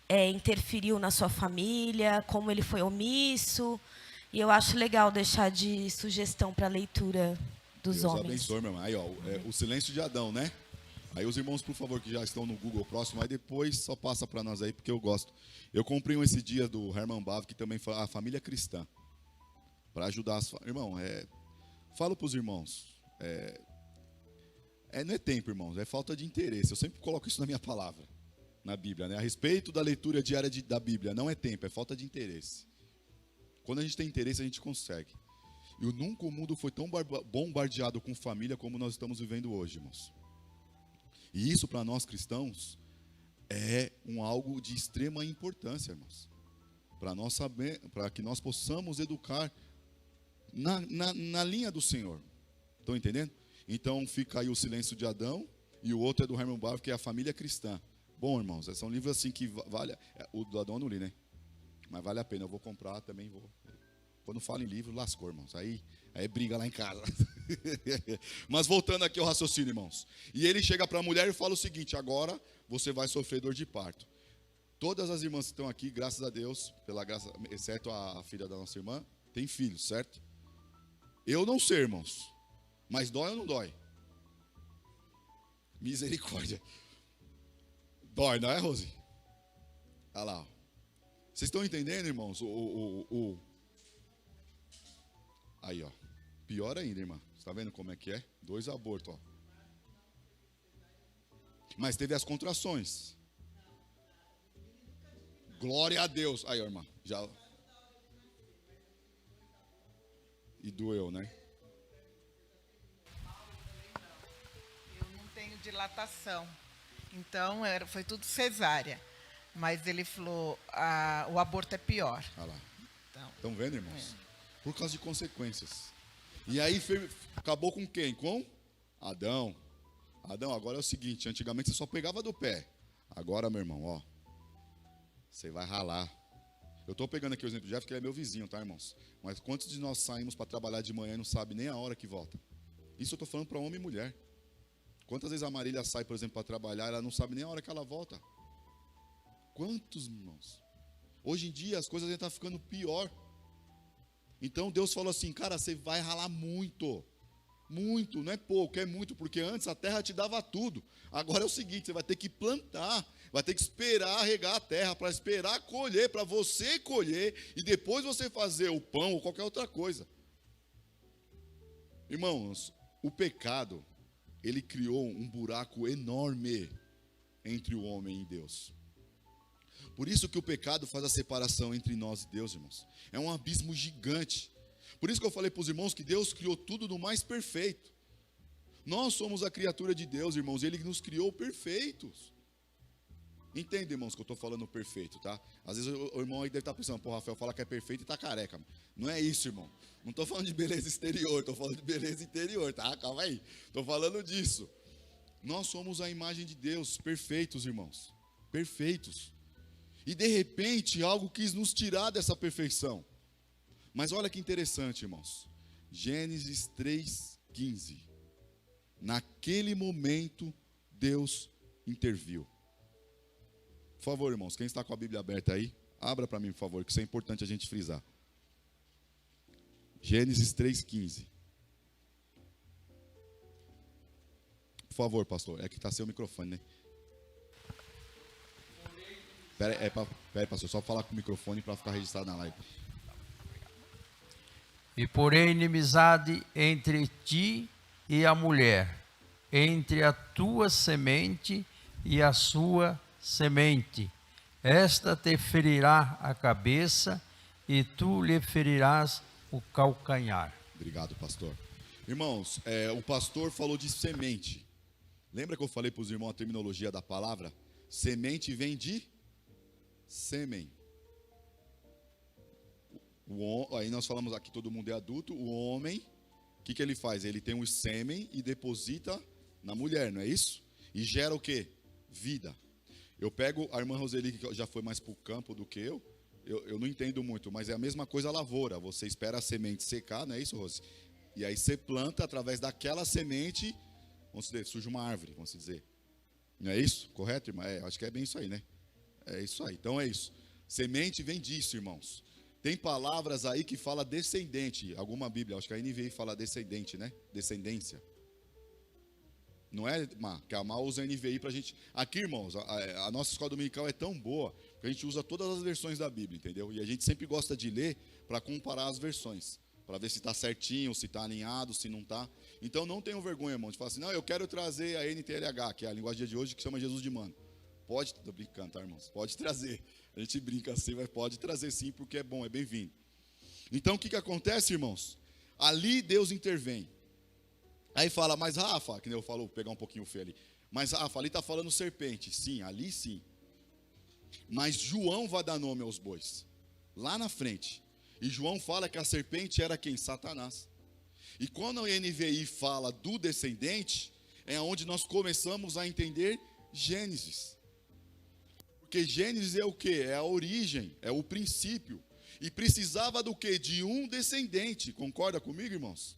interferiu na sua família, como ele foi omisso. E eu acho legal deixar de sugestão para a leitura dos Deus homens. abençoe, meu irmão. Aí, ó, o silêncio de Adão, né? Aí os irmãos, por favor, que já estão no Google próximo, aí depois só passa para nós aí, porque eu gosto. Eu comprei um esse dia do Herman Bavinck, que também fala a família cristã. Para ajudar as irmão, falo para os irmãos, não é tempo, irmãos, é falta de interesse. Eu sempre coloco isso na minha palavra, na Bíblia, né? A respeito da leitura diária da Bíblia, não é tempo, é falta de interesse. Quando a gente tem interesse, a gente consegue. E nunca o mundo foi tão bombardeado com família como nós estamos vivendo hoje, irmãos. E isso para nós cristãos é algo de extrema importância, irmãos. Para nós saber, para que nós possamos educar na linha do Senhor. Estão entendendo? Então fica aí o silêncio de Adão e o outro é do Herman Bavinck, que é a família cristã. Bom, irmãos, são livros assim que vale. O do Adão eu não li, né? Mas vale a pena, eu vou comprar também, vou. Quando falo em livro, lascou, irmãos. Aí é briga lá em casa. Mas voltando aqui ao raciocínio, irmãos. E ele chega para a mulher e fala o seguinte: agora você vai sofrer dor de parto. Todas as irmãs que estão aqui, graças a Deus, pela graça, exceto a filha da nossa irmã, tem filhos, certo? Eu não sei, irmãos. Mas dói ou não dói? Misericórdia. Dói, não é, Rose? Olha lá. Vocês estão entendendo, irmãos? Aí, ó. Pior ainda, irmã. Você está vendo como é que é? 2 abortos, ó. Mas teve as contrações. Glória a Deus. Aí, ó, irmã. Já. E doeu, né? Eu não tenho dilatação. Então, foi tudo cesárea. Mas ele falou, o aborto é pior. Olha lá. Estão vendo, irmãos? Por causa de consequências. E aí acabou com quem? Com Adão. Adão, agora é o seguinte, antigamente você só pegava do pé. Agora, meu irmão, ó, você vai ralar. Eu estou pegando aqui o exemplo do Jeff, que ele é meu vizinho, tá, irmãos? Mas quantos de nós saímos para trabalhar de manhã e não sabe nem a hora que volta? Isso eu estou falando para homem e mulher. Quantas vezes a Marília sai, por exemplo, para trabalhar, ela não sabe nem a hora que ela volta? Quantos, irmãos? Hoje em dia as coisas estão ficando pior. Então Deus falou assim, cara, você vai ralar muito. Muito, não é pouco, é muito, porque antes a terra te dava tudo. Agora é o seguinte, você vai ter que plantar, vai ter que esperar regar a terra, para esperar colher, para você colher, e depois você fazer o pão ou qualquer outra coisa. Irmãos, o pecado, ele criou um buraco enorme entre o homem e Deus. Por isso que o pecado faz a separação entre nós e Deus, irmãos. É um abismo gigante. Por isso que eu falei para os irmãos que Deus criou tudo no mais perfeito. Nós somos a criatura de Deus, irmãos. Ele nos criou perfeitos. Entende, irmãos, que eu estou falando perfeito, tá? Às vezes o irmão aí deve estar pensando, pô, Rafael fala que é perfeito e está careca. Não é isso, irmão. Não estou falando de beleza exterior, estou falando de beleza interior, tá? Calma aí. Estou falando disso. Nós somos a imagem de Deus, perfeitos, irmãos. Perfeitos. E de repente algo quis nos tirar dessa perfeição. Mas olha que interessante, irmãos. Gênesis 3:15. Naquele momento Deus interviu. Por favor, irmãos, quem está com a Bíblia aberta aí, abra para mim, por favor, que isso é importante a gente frisar. Gênesis 3:15. Por favor, pastor, é que está sem o microfone, né? Pera aí, pastor, só falar com o microfone para ficar registrado na live. E porém inimizade entre ti e a mulher, entre a tua semente e a sua semente. Esta te ferirá a cabeça e tu lhe ferirás o calcanhar. Obrigado, pastor. Irmãos, o pastor falou de semente. Lembra que eu falei para os irmãos a terminologia da palavra? Semente vem de sêmen. Aí nós falamos aqui, todo mundo é adulto. O homem, o que ele faz? Ele tem um sêmen e deposita na mulher, não é isso? E gera o quê? Vida. Eu pego a irmã Roseli, que já foi mais para o campo do que eu não entendo muito, mas é a mesma coisa a lavoura. Você espera a semente secar, não é isso, Rose? E aí você planta, através daquela semente, vamos dizer, surge uma árvore, vamos dizer. Não é isso? Correto, irmã? Acho que é bem isso aí, né? É isso aí. Então é isso. Semente vem disso, irmãos. Tem palavras aí que fala descendente. Alguma Bíblia, acho que a NVI fala descendente, né? Descendência. Não é, Má? Que a Má usa a NVI pra gente. Aqui, irmãos, a nossa escola dominical é tão boa que a gente usa todas as versões da Bíblia, entendeu? E a gente sempre gosta de ler para comparar as versões, para ver se está certinho, se está alinhado, se não está. Então não tenham vergonha, irmão, de falar assim, não, eu quero trazer a NTLH, que é a linguagem de hoje, que chama Jesus de Mano. Pode, tô brincando, tá, irmãos? Pode trazer. A gente brinca assim, mas pode trazer sim, porque é bom, é bem-vindo. Então o que acontece, irmãos? Ali Deus intervém. Aí fala, mas Rafa, que nem eu falo, vou pegar um pouquinho o fé ali. Mas Rafa, ali está falando serpente. Sim, ali sim. Mas João vai dar nome aos bois. Lá na frente. E João fala que a serpente era quem? Satanás. E quando a NVI fala do descendente, é onde nós começamos a entender Gênesis. Porque Gênesis é o quê? É a origem, é o princípio. E precisava do quê? De um descendente. Concorda comigo, irmãos?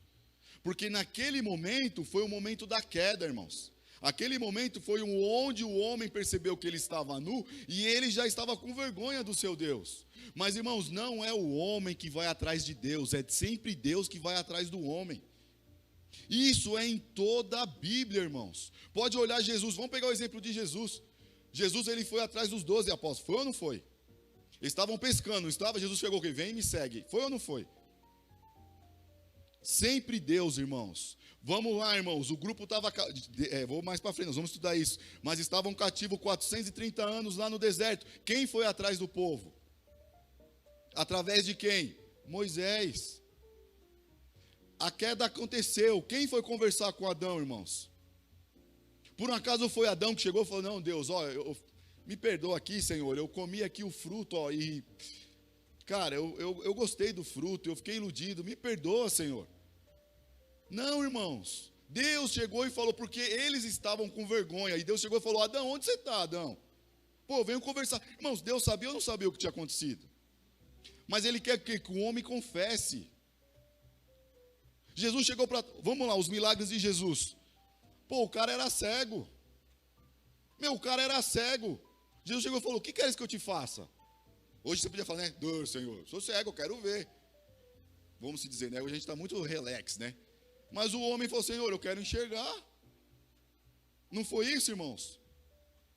Porque naquele momento foi o momento da queda, irmãos. Aquele momento foi onde o homem percebeu que ele estava nu e ele já estava com vergonha do seu Deus. Mas, irmãos, não é o homem que vai atrás de Deus, é sempre Deus que vai atrás do homem. Isso é em toda a Bíblia, irmãos. Pode olhar Jesus, vamos pegar o exemplo de Jesus. Jesus, ele foi atrás dos 12 apóstolos, foi ou não foi? Eles estavam pescando, não estava? Jesus chegou, que vem e me segue, foi ou não foi? Sempre Deus, irmãos. Vamos lá, irmãos, o grupo estava, vou mais para frente, nós vamos estudar isso, mas estavam cativos 430 anos lá no deserto. Quem foi atrás do povo? Através de quem? Moisés. A queda aconteceu, quem foi conversar com Adão, irmãos? Por um acaso foi Adão que chegou e falou, não, Deus, ó, me perdoa aqui, Senhor, eu comi aqui o fruto, ó, e, cara, eu gostei do fruto, eu fiquei iludido, me perdoa, Senhor. Não, irmãos, Deus chegou e falou, porque eles estavam com vergonha, e Deus chegou e falou, Adão, onde você está, Adão? Pô, venho conversar. Irmãos, Deus sabia ou não sabia o que tinha acontecido? Mas Ele quer que o homem confesse. Jesus chegou para, vamos lá, os milagres de Jesus. Pô, o cara era cego. O cara era cego. Jesus chegou e falou, o que queres que eu te faça? Hoje você podia falar, né, Senhor, sou cego, eu quero ver. Vamos se dizer, né, hoje a gente está muito relax, né? Mas o homem falou, Senhor, eu quero enxergar. Não foi isso, irmãos?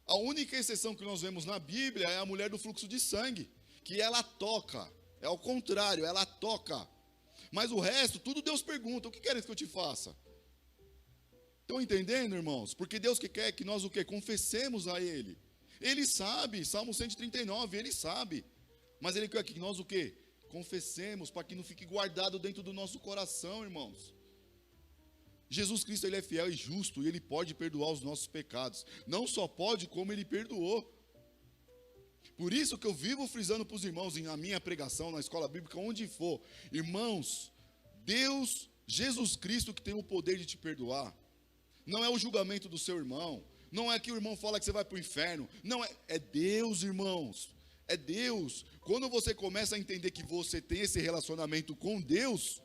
A única exceção que nós vemos na Bíblia é a mulher do fluxo de sangue, que ela toca, é ao contrário, ela toca. Mas o resto, tudo Deus pergunta, o que queres que eu te faça? Estão entendendo, irmãos? Porque Deus que quer que nós o quê? Confessemos a Ele. Ele sabe, Salmo 139, Ele sabe. Mas Ele quer que nós o quê? Confessemos, para que não fique guardado dentro do nosso coração, irmãos. Jesus Cristo, Ele é fiel e justo, e Ele pode perdoar os nossos pecados. Não só pode, como Ele perdoou. Por isso que eu vivo frisando para os irmãos, na minha pregação, na escola bíblica, onde for. Irmãos, Deus, Jesus Cristo que tem o poder de te perdoar. Não é o julgamento do seu irmão. Não é que o irmão fala que você vai para o inferno. Não, é Deus, irmãos. É Deus. Quando você começa a entender que você tem esse relacionamento com Deus,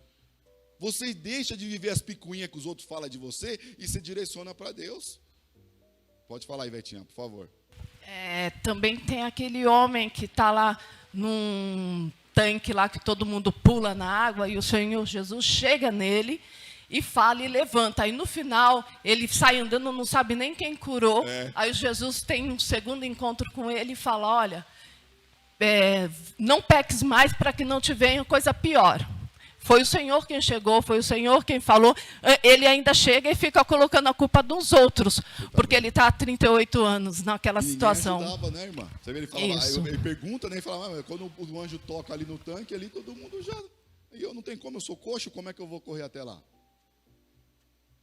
você deixa de viver as picuinhas que os outros falam de você e se direciona para Deus. Pode falar aí, Vetinha, por favor. Também tem aquele homem que está lá num tanque lá que todo mundo pula na água e o Senhor Jesus chega nele e fala e levanta. Aí no final ele sai andando, não sabe nem quem curou. Aí Jesus tem um segundo encontro com ele e fala, olha, não peques mais para que não te venha coisa pior. Foi o Senhor quem chegou, foi o Senhor quem falou. Ele ainda chega e fica colocando a culpa dos outros, porque ele está há 38 anos naquela situação. Ninguém ajudava, né, irmã? Você vê, ele fala, ele pergunta, né, e fala, quando o anjo toca ali no tanque, ali todo mundo já... E eu não tenho como, eu sou coxo, como é que eu vou correr até lá?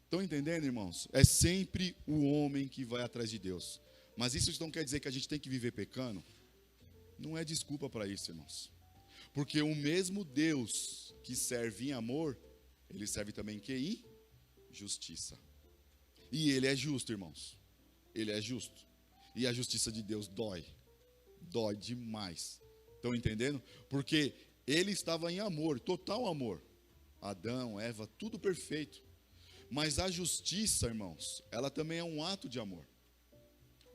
Estão entendendo, irmãos? É sempre o homem que vai atrás de Deus. Mas isso não quer dizer que a gente tem que viver pecando? Não é desculpa para isso, irmãos. Porque o mesmo Deus que serve em amor, Ele serve também em justiça. E Ele é justo, irmãos. Ele é justo. E a justiça de Deus dói. Dói demais. Estão entendendo? Porque Ele estava em amor, total amor. Adão, Eva, tudo perfeito. Mas a justiça, irmãos, ela também é um ato de amor.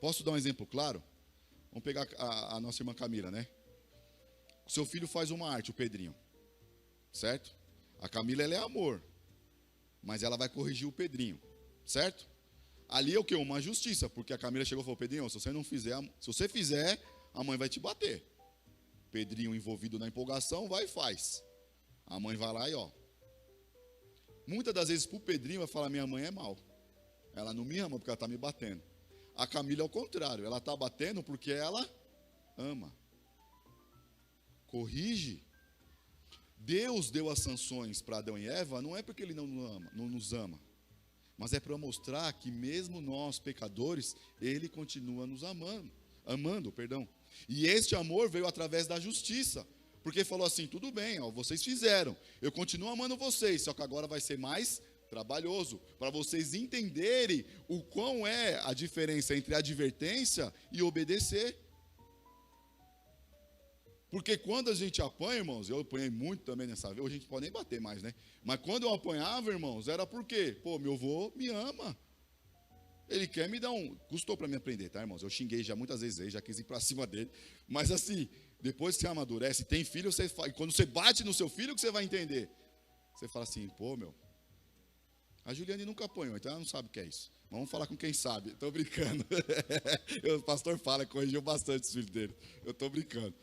Posso dar um exemplo claro? Vamos pegar a nossa irmã Camila, né? O seu filho faz uma arte, o Pedrinho. Certo? A Camila, ela é amor. Mas ela vai corrigir o Pedrinho. Certo? Ali é o quê? Uma justiça. Porque a Camila chegou e falou, Pedrinho, se você não fizer, se você fizer, a mãe vai te bater. Pedrinho envolvido na empolgação, vai e faz. A mãe vai lá e ó. Muitas das vezes pro Pedrinho vai falar, minha mãe é mal. Ela não me ama porque ela está me batendo. A Camila é o contrário. Ela está batendo porque ela ama. Corrige. Deus deu as sanções para Adão e Eva, não é porque Ele não nos ama, mas é para mostrar que mesmo nós, pecadores, Ele continua nos amando. E este amor veio através da justiça, porque falou assim, tudo bem, ó, vocês fizeram, eu continuo amando vocês, só que agora vai ser mais trabalhoso, para vocês entenderem o quão é a diferença entre advertência e obedecer. Porque quando a gente apanha, irmãos, eu apanhei muito também nessa vez, hoje a gente pode nem bater mais, né? Mas quando eu apanhava, irmãos, era por quê? Pô, meu avô me ama. Ele quer me dar um... Custou para me aprender, tá, irmãos? Eu xinguei já muitas vezes aí, já quis ir para cima dele. Mas assim, depois que você amadurece, tem filho, você fala, e quando você bate no seu filho, que você vai entender? Você fala assim, pô, meu... A Juliane nunca apanhou, então ela não sabe o que é isso. Vamos falar com quem sabe. Estou brincando. O pastor fala, corrigiu bastante os filhos dele. Eu estou brincando.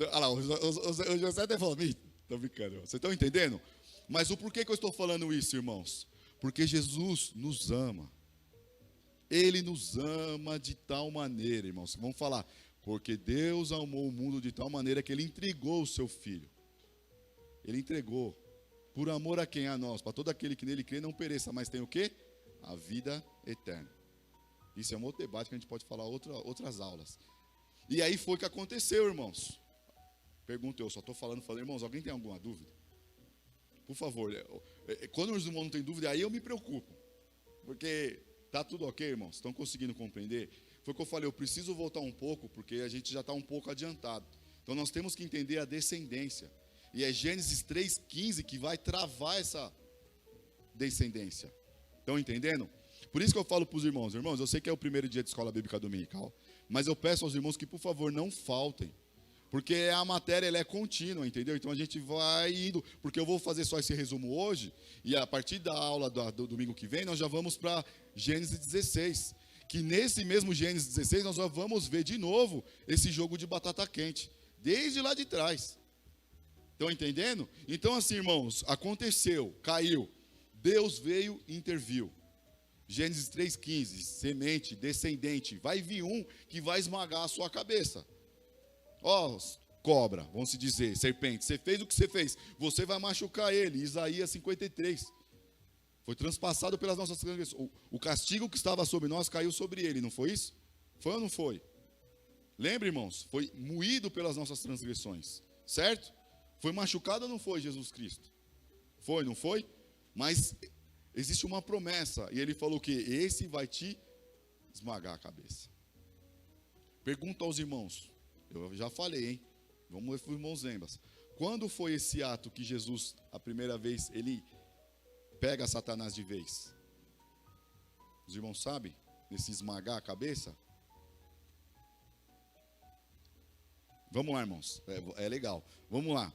Olha lá, o José até falou, estou brincando. Vocês estão entendendo? Mas o porquê que eu estou falando isso, irmãos? Porque Jesus nos ama. Ele nos ama de tal maneira, irmãos. Vamos falar, porque Deus amou o mundo de tal maneira que Ele entregou o seu Filho. Ele entregou. Por amor a quem? A nós. Para todo aquele que nele crê não pereça, mas tem o quê? A vida eterna. Isso é um outro debate que a gente pode falar outras aulas. E aí foi o que aconteceu, irmãos. Pergunto eu, só estou falando, irmãos, alguém tem alguma dúvida? Por favor, quando os irmãos não têm dúvida, aí eu me preocupo. Porque está tudo ok, irmãos? Estão conseguindo compreender? Foi o que eu falei, eu preciso voltar um pouco, porque a gente já está um pouco adiantado. Então nós temos que entender a descendência. E é Gênesis 3,15 que vai travar essa descendência. Estão entendendo? Por isso que eu falo para os irmãos, eu sei que é o primeiro dia de escola bíblica dominical, mas eu peço aos irmãos que, por favor, não faltem. Porque a matéria ela é contínua, entendeu? Então a gente vai indo, porque eu vou fazer só esse resumo hoje, e a partir da aula do domingo que vem, nós já vamos para Gênesis 16. Que nesse mesmo Gênesis 16, nós já vamos ver de novo esse jogo de batata quente, desde lá de trás. Estão entendendo? Então assim, irmãos, aconteceu, caiu, Deus veio e interviu. Gênesis 3,15, semente, descendente, vai vir um que vai esmagar a sua cabeça. Ó, cobra, vamos se dizer, serpente, você fez o que você fez, você vai machucar ele. Isaías 53. Foi transpassado pelas nossas transgressões. O castigo que estava sobre nós caiu sobre ele, não foi isso? Foi ou não foi? Lembra, irmãos? Foi moído pelas nossas transgressões, certo? Foi machucado ou não foi Jesus Cristo? Foi, não foi? Mas existe uma promessa, e ele falou que esse vai te esmagar a cabeça. Pergunta aos irmãos. Eu já falei, hein? Vamos ver para os irmãos Zembas. Quando foi esse ato que Jesus, a primeira vez, ele pega Satanás de vez? Os irmãos sabem? Nesse esmagar a cabeça? Vamos lá, irmãos. É legal. Vamos lá.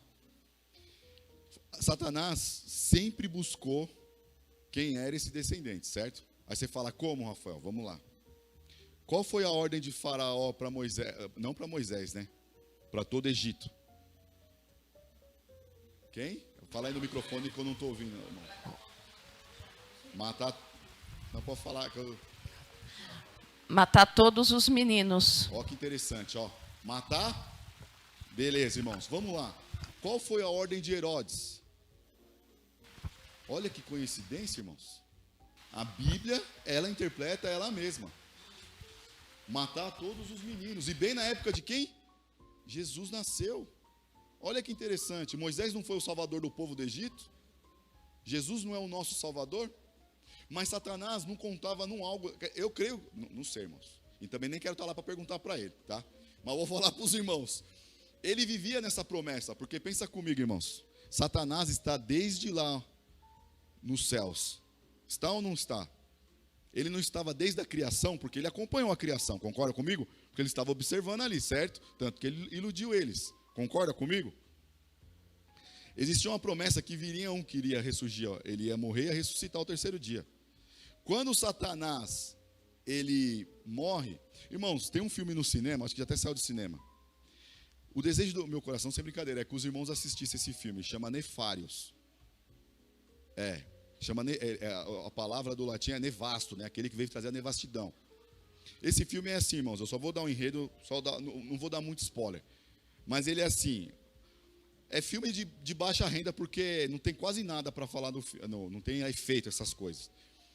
Satanás sempre buscou quem era esse descendente, certo? Aí você fala, como, Rafael? Vamos lá. Qual foi a ordem de Faraó para Moisés? Não para Moisés, né? Para todo Egito. Quem? Fala aí no microfone que eu não estou ouvindo. Não. Matar. Não pode falar. Matar todos os meninos. Ó, que interessante, ó. Matar. Beleza, irmãos. Vamos lá. Qual foi a ordem de Herodes? Olha que coincidência, irmãos. A Bíblia, ela interpreta ela mesma. Matar todos os meninos. E bem na época de quem? Jesus nasceu. Olha que interessante. Moisés não foi o salvador do povo do Egito? Jesus não é o nosso salvador? Mas Satanás não contava num algo. Eu creio, não sei, irmãos. E também nem quero estar lá para perguntar para ele, tá? Mas vou falar para os irmãos. Ele vivia nessa promessa, porque pensa comigo, irmãos. Satanás está desde lá nos céus. Está ou não está? Ele não estava desde a criação, porque ele acompanhou a criação, concorda comigo? Porque ele estava observando ali, certo? Tanto que ele iludiu eles. Concorda comigo? Existia uma promessa que viria um que iria ressurgir, ó. Ele ia morrer e ia ressuscitar ao terceiro dia. Quando Satanás, ele morre... Irmãos, tem um filme no cinema, acho que já até saiu do cinema. O desejo do meu coração, sem brincadeira, é que os irmãos assistissem esse filme. Chama Nefários. A palavra do latim é nevasto, né? Aquele que veio trazer a nevastidão. Esse filme é assim, irmãos. Eu só vou dar um enredo, não vou dar muito spoiler. Mas ele é assim... É filme de baixa renda porque não tem quase nada para falar do filme. Não tem efeito, essas coisas.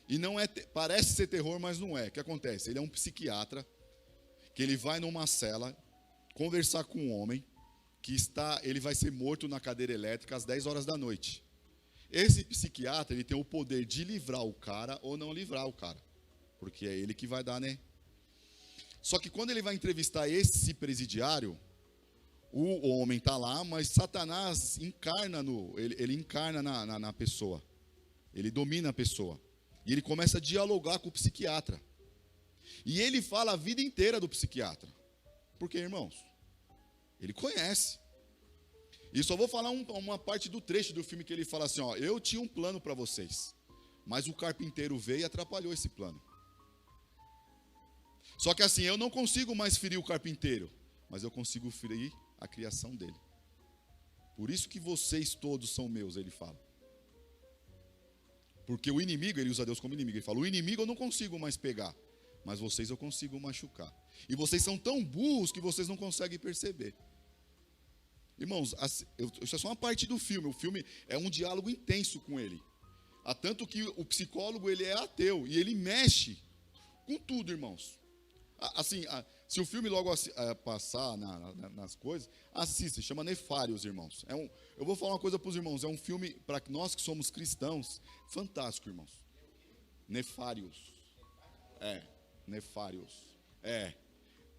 E não é, parece ser terror, mas não é. O que acontece? Ele é um psiquiatra que ele vai numa cela conversar com um homem que ele vai ser morto na cadeira elétrica às 10 horas da noite. Esse psiquiatra, ele tem o poder de livrar o cara ou não livrar o cara. Porque é ele que vai dar, né? Só que quando ele vai entrevistar esse presidiário, o homem está lá, mas Satanás encarna ele encarna na pessoa. Ele domina a pessoa. E ele começa a dialogar com o psiquiatra. E ele fala a vida inteira do psiquiatra. Por quê, irmãos? Ele conhece. E só vou falar uma parte do trecho do filme que ele fala assim, ó, eu tinha um plano para vocês, mas o carpinteiro veio e atrapalhou esse plano. Só que assim, eu não consigo mais ferir o carpinteiro, mas eu consigo ferir a criação dele. Por isso que vocês todos são meus, ele fala. Porque o inimigo, ele usa Deus como inimigo. Ele fala, o inimigo eu não consigo mais pegar, mas vocês eu consigo machucar. E vocês são tão burros que vocês não conseguem perceber. Irmãos, isso é só uma parte do filme. O filme é um diálogo intenso com ele. Há tanto que o psicólogo, ele é ateu. E ele mexe com tudo, irmãos. Assim, se o filme logo passar nas coisas, assista, chama Nefários, irmãos. Eu vou falar uma coisa para os irmãos, é um filme, para nós que somos cristãos, fantástico, irmãos. Nefários. Nefários.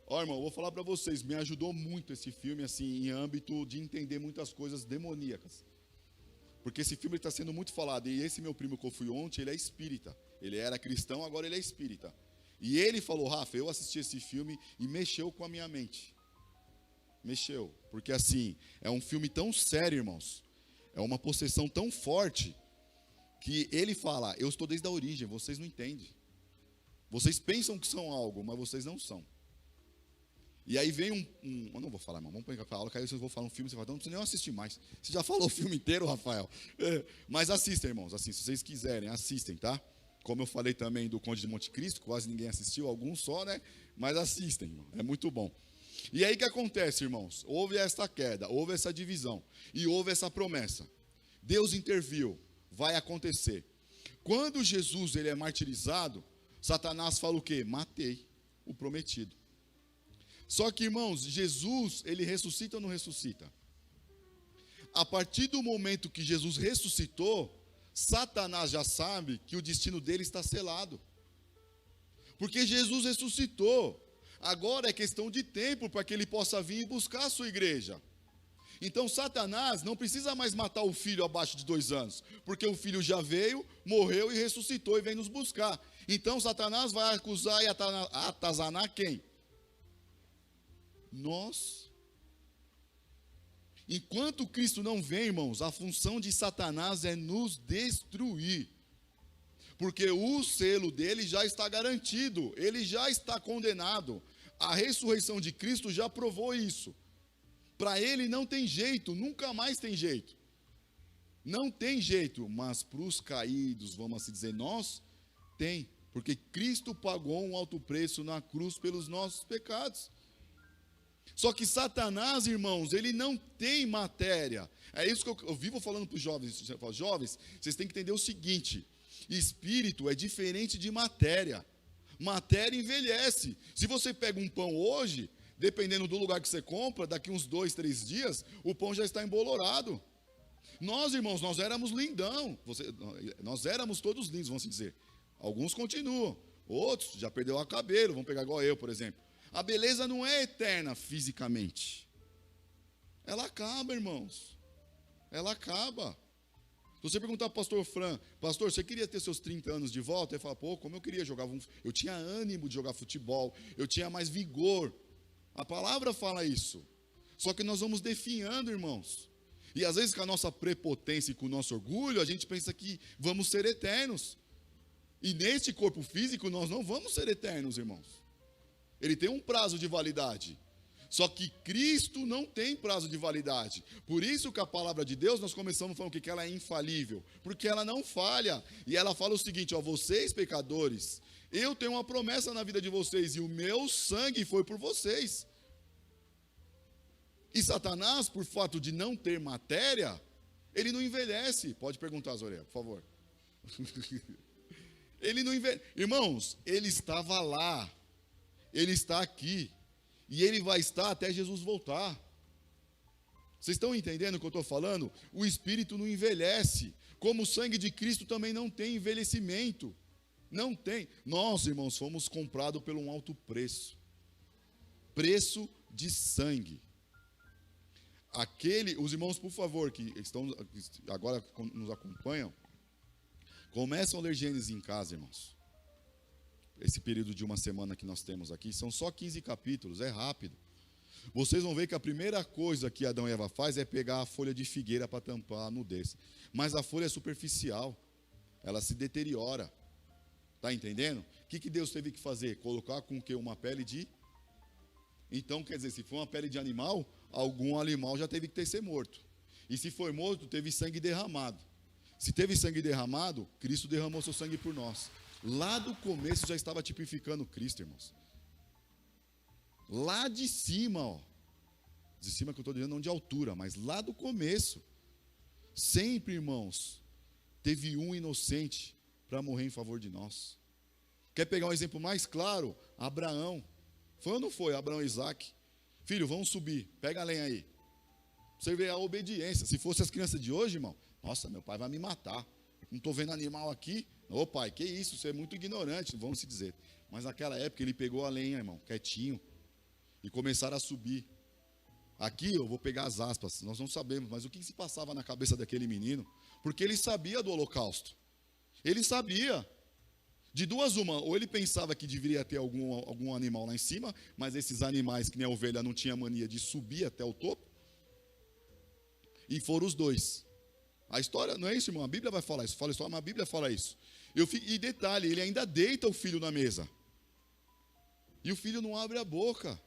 Ó, irmão, eu vou falar para vocês, me ajudou muito esse filme, assim, em âmbito de entender muitas coisas demoníacas. Porque esse filme está sendo muito falado, e esse meu primo que eu fui ontem, ele é espírita. Ele era cristão, agora ele é espírita. E ele falou, Rafa, eu assisti esse filme e mexeu com a minha mente. Mexeu. Porque assim, é um filme tão sério, irmãos. É uma possessão tão forte que ele fala, eu estou desde a origem, vocês não entendem. Vocês pensam que são algo, mas vocês não são. E aí vem eu não vou falar, irmão, vamos pôr a aula, que aí vocês vão falar um filme, você fala, não precisa nem assistir mais. Você já falou o filme inteiro, Rafael. Mas assistem, irmãos, assim, se vocês quiserem, assistem, tá? Como eu falei também do Conde de Monte Cristo, quase ninguém assistiu, alguns só, né? Mas assistem, irmão, é muito bom. E aí o que acontece, irmãos? Houve esta queda, houve essa divisão e houve essa promessa. Deus interviu, vai acontecer. Quando Jesus ele é martirizado, Satanás fala o quê? Matei o prometido. Só que, irmãos, Jesus, ele ressuscita ou não ressuscita? A partir do momento que Jesus ressuscitou, Satanás já sabe que o destino dele está selado. Porque Jesus ressuscitou. Agora é questão de tempo para que ele possa vir e buscar a sua igreja. Então Satanás não precisa mais matar o filho abaixo de 2 anos. Porque o filho já veio, morreu e ressuscitou e vem nos buscar. Então Satanás vai acusar e atazanar quem? Nós. Enquanto Cristo não vem, irmãos, a função de Satanás é nos destruir. Porque o selo dele já está garantido, ele já está condenado. A ressurreição de Cristo já provou isso. Para ele não tem jeito, nunca mais tem jeito. Não tem jeito, mas para os caídos, vamos assim dizer, nós tem. Porque Cristo pagou um alto preço na cruz pelos nossos pecados. Só que Satanás, irmãos, ele não tem matéria. É isso que eu vivo falando para os jovens. Jovens, vocês têm que entender o seguinte: espírito é diferente de matéria. Matéria envelhece. Se você pega um pão hoje, dependendo do lugar que você compra, daqui uns 2, 3 dias, o pão já está embolorado. Nós, irmãos, nós éramos lindão. Nós éramos todos lindos, vamos dizer. Alguns continuam. Outros já perdeu o cabelo, vamos pegar igual eu, por exemplo. A beleza não é eterna fisicamente. Ela acaba, irmãos. Ela acaba. Se você perguntar para o pastor Fran, pastor, você queria ter seus 30 anos de volta? Ele fala, pô, como eu queria jogar. Eu tinha ânimo de jogar futebol, eu tinha mais vigor. A palavra fala isso. Só que nós vamos definhando, irmãos. E às vezes com a nossa prepotência e com o nosso orgulho, a gente pensa que vamos ser eternos. E neste corpo físico nós não vamos ser eternos, irmãos. Ele tem um prazo de validade. Só que Cristo não tem prazo de validade. Por isso que a palavra de Deus, nós começamos falando que ela é infalível. Porque ela não falha. E ela fala o seguinte, ó, vocês pecadores, eu tenho uma promessa na vida de vocês e o meu sangue foi por vocês. E Satanás, por fato de não ter matéria, ele não envelhece. Pode perguntar, Zoreia, por favor. Ele não envelhece. Irmãos, ele estava lá. Ele está aqui. E ele vai estar até Jesus voltar. Vocês estão entendendo o que eu estou falando? O Espírito não envelhece. Como o sangue de Cristo também não tem envelhecimento. Não tem. Nós, irmãos, fomos comprados por um alto preço. Preço de sangue. Os irmãos, por favor, que agora nos acompanham, começam a ler Gênesis em casa, irmãos. Esse período de uma semana que nós temos aqui, são só 15 capítulos, é rápido. Vocês vão ver que a primeira coisa que Adão e Eva faz é pegar a folha de figueira para tampar a nudez. Mas a folha é superficial, ela se deteriora. Está entendendo? O que Deus teve que fazer? Colocar com que uma pele de... Então, quer dizer, se for uma pele de animal, algum animal já teve que ser morto. E se foi morto, teve sangue derramado. Se teve sangue derramado, Cristo derramou seu sangue por nós. Lá do começo já estava tipificando Cristo, irmãos. Lá de cima, ó. De cima que eu estou dizendo, não de altura, mas lá do começo. Sempre, irmãos, teve um inocente para morrer em favor de nós. Quer pegar um exemplo mais claro? Abraão. Foi ou não foi? Abraão e Isaac. Filho, vamos subir, pega a lenha aí. Você vê a obediência. Se fosse as crianças de hoje, irmão, nossa, meu pai vai me matar. Não estou vendo animal aqui. Ô pai, que isso, você é muito ignorante, vamos se dizer. Mas naquela época ele pegou a lenha, irmão, quietinho, e começaram a subir. Aqui eu vou pegar as aspas, nós não sabemos, mas o que se passava na cabeça daquele menino? Porque ele sabia do holocausto. Ele sabia. De duas uma, ou ele pensava que deveria ter algum animal lá em cima, mas esses animais, que nem a ovelha, não tinha mania de subir até o topo. E foram os dois. A história, não é isso, irmão? A Bíblia vai falar isso. Fala história, mas a Bíblia fala isso. E detalhe, ele ainda deita o filho na mesa. E o filho não abre a boca.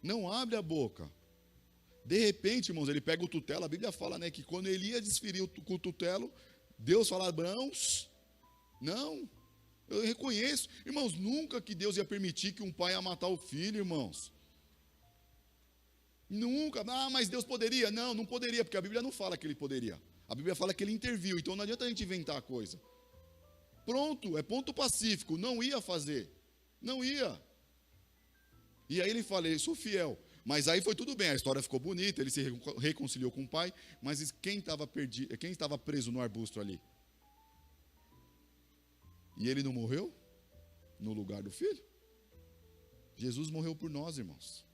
Não abre a boca. De repente, irmãos, ele pega o tutelo. A Bíblia fala, né, que quando ele ia desferir o tutelo, Deus fala, Abraão, não, eu reconheço. Irmãos, nunca que Deus ia permitir que um pai ia matar o filho, irmãos. Nunca. Ah, mas Deus poderia? Não, não poderia, porque a Bíblia não fala que ele poderia. A Bíblia fala que ele interviu, então não adianta a gente inventar a coisa. Pronto, é ponto pacífico, não ia fazer. Não ia. E aí ele fala, eu sou fiel. Mas aí foi tudo bem, a história ficou bonita, ele se reconciliou com o pai, mas quem estava preso no arbusto ali? E ele não morreu? No lugar do filho? Jesus morreu por nós, irmãos.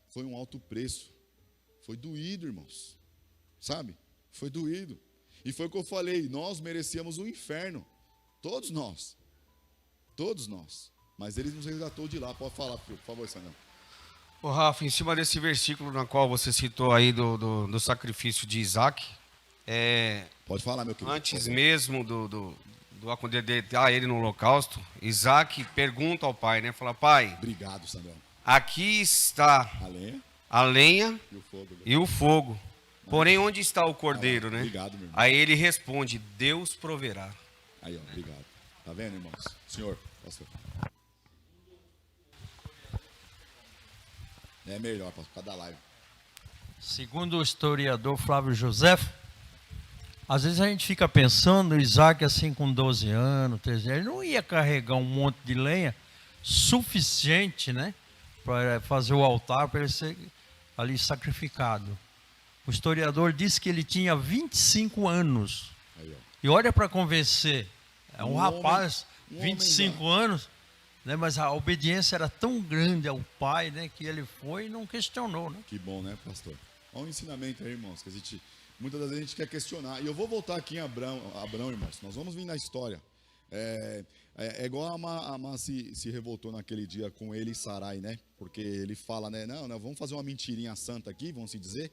Foi um alto preço. Foi doído, irmãos. Sabe? Foi doído. E foi o que eu falei, nós merecíamos o inferno. Todos nós. Todos nós. Mas ele nos resgatou de lá. Pode falar, filho, por favor, Sandão. Ô Rafa, em cima desse versículo na qual você citou aí do sacrifício de Isaac, pode falar, meu querido. Antes mesmo do acontecer ele no holocausto, Isaac pergunta ao pai, né? Fala, pai, obrigado, Sandão. Aqui está a lenha e o fogo. Porém, onde está o cordeiro, né? Obrigado, meu irmão. Aí ele responde, Deus proverá. Aí, ó, obrigado. Tá vendo, irmãos? Senhor, pastor. É melhor, por causa da live. Segundo o historiador Flávio José, às vezes a gente fica pensando, Isaac assim com 12 anos, 13 anos, ele não ia carregar um monte de lenha suficiente, né, para fazer o altar, para ele ser ali sacrificado. O historiador disse que ele tinha 25 anos. Aí, e olha para convencer, é um rapaz, 25 homem, anos, né, mas a obediência era tão grande ao pai, né, que ele foi e não questionou. Né? Que bom, né, pastor? Olha um ensinamento aí, irmãos, que muitas das vezes a gente quer questionar. E eu vou voltar aqui em Abraão, irmãos. Nós vamos vir na história. É igual a Amã se revoltou naquele dia com ele e Sarai, né? Porque ele fala, né? Não, vamos fazer uma mentirinha santa aqui, vamos se dizer.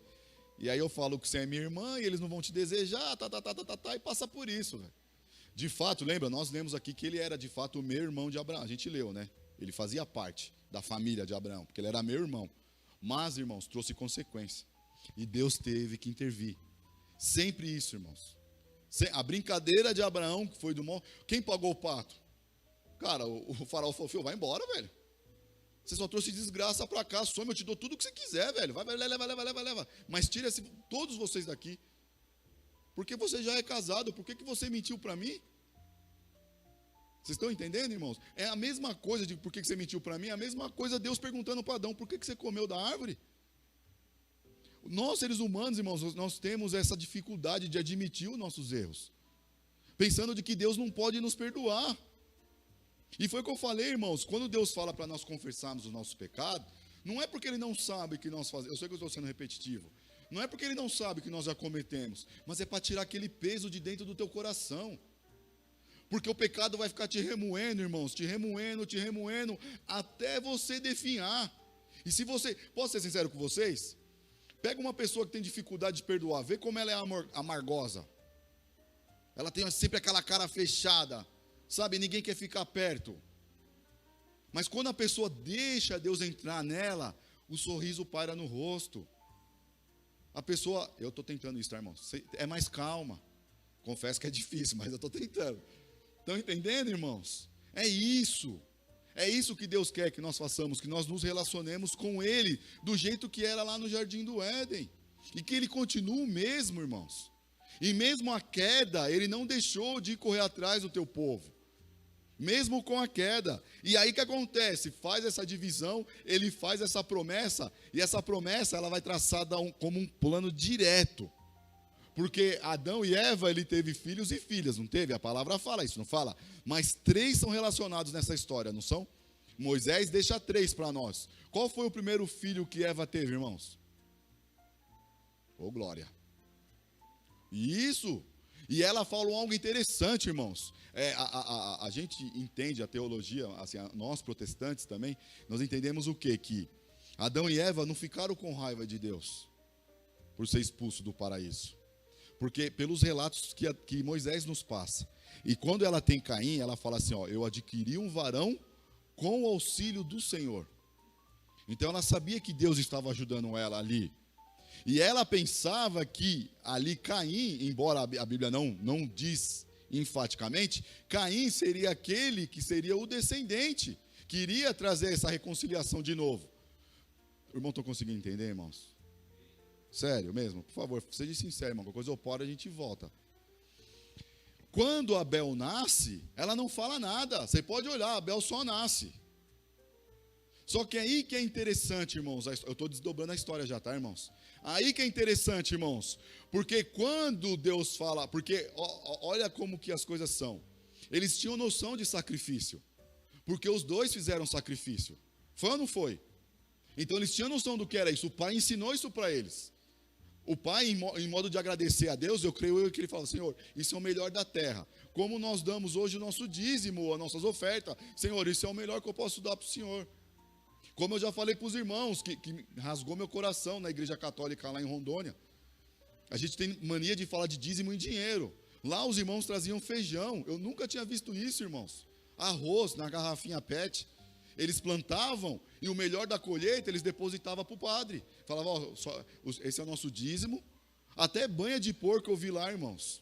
E aí eu falo que você é minha irmã e eles não vão te desejar, e passa por isso, velho. De fato, lembra? Nós lemos aqui que ele era de fato o meu irmão de Abraão. A gente leu, né? Ele fazia parte da família de Abraão, porque ele era meu irmão. Mas, irmãos, trouxe consequência. E Deus teve que intervir. Sempre isso, irmãos. A brincadeira de Abraão, que foi do monte. Quem pagou o pato? Cara, o faraó falou, filho, vai embora, velho. Você só trouxe desgraça pra cá, some, eu te dou tudo o que você quiser, velho. Vai, leva. Mas tira todos vocês daqui. Porque você já é casado, por que você mentiu pra mim? Vocês estão entendendo, irmãos? É a mesma coisa de por que você mentiu para mim, é a mesma coisa Deus perguntando para Adão, por que você comeu da árvore? Nós, seres humanos, irmãos, nós temos essa dificuldade de admitir os nossos erros, pensando de que Deus não pode nos perdoar. E foi o que eu falei, irmãos, quando Deus fala para nós confessarmos o nosso pecado, não é porque Ele não sabe que nós fazemos, eu sei que eu estou sendo repetitivo, não é porque Ele não sabe que nós já cometemos, mas é para tirar aquele peso de dentro do teu coração. Porque o pecado vai ficar te remoendo, irmãos, te remoendo, até você definhar. E se você, posso ser sincero com vocês? Pega uma pessoa que tem dificuldade de perdoar, vê como ela é amargosa. Ela tem sempre aquela cara fechada, sabe? Ninguém quer ficar perto. Mas quando a pessoa deixa Deus entrar nela, o sorriso paira no rosto. A pessoa, eu estou tentando isso, tá, irmãos? É mais calma. Confesso que é difícil, mas eu estou tentando. Estão entendendo, irmãos? É isso que Deus quer que nós façamos, que nós nos relacionemos com Ele, do jeito que era lá no Jardim do Éden, e que Ele continue o mesmo, irmãos, e mesmo a queda, Ele não deixou de correr atrás do teu povo, mesmo com a queda, e aí o que acontece? Faz essa divisão, Ele faz essa promessa, e essa promessa ela vai traçada como um plano direto, porque Adão e Eva, ele teve filhos e filhas, não teve? A palavra fala isso, não fala? Mas 3 são relacionados nessa história, não são? Moisés deixa 3 para nós. Qual foi o primeiro filho que Eva teve, irmãos? Ô, glória. Isso. E ela falou algo interessante, irmãos. A gente entende a teologia, assim, nós protestantes também, nós entendemos o quê? Que Adão e Eva não ficaram com raiva de Deus por ser expulso do paraíso. Porque pelos relatos que Moisés nos passa. E quando ela tem Caim, ela fala assim, ó, eu adquiri um varão com o auxílio do Senhor. Então ela sabia que Deus estava ajudando ela ali. E ela pensava que ali Caim, embora a Bíblia não diz enfaticamente, Caim seria aquele que seria o descendente, que iria trazer essa reconciliação de novo. Irmão, estão conseguindo entender, irmãos? Sério mesmo, por favor, seja sincero, irmão. Qualquer coisa eu paro, a gente volta. Quando Abel nasce, ela não fala nada. Você pode olhar, Abel só nasce. Só que aí que é interessante, irmãos. Eu estou desdobrando a história já, tá, irmãos? Aí que é interessante, irmãos. Porque quando Deus fala... Porque olha como que as coisas são. Eles tinham noção de sacrifício. Porque os dois fizeram sacrifício. Foi ou não foi? Então eles tinham noção do que era isso. O pai ensinou isso para eles. O pai, em modo de agradecer a Deus, eu creio que ele fala, Senhor, isso é o melhor da terra. Como nós damos hoje o nosso dízimo, as nossas ofertas, Senhor, isso é o melhor que eu posso dar para o Senhor. Como eu já falei para os irmãos, que rasgou meu coração na igreja católica lá em Rondônia. A gente tem mania de falar de dízimo em dinheiro. Lá os irmãos traziam feijão. Eu nunca tinha visto isso, irmãos. Arroz na garrafinha PET. Eles plantavam e o melhor da colheita eles depositavam para o padre. Falavam, esse é o nosso dízimo. Até banha de porco eu vi lá, irmãos.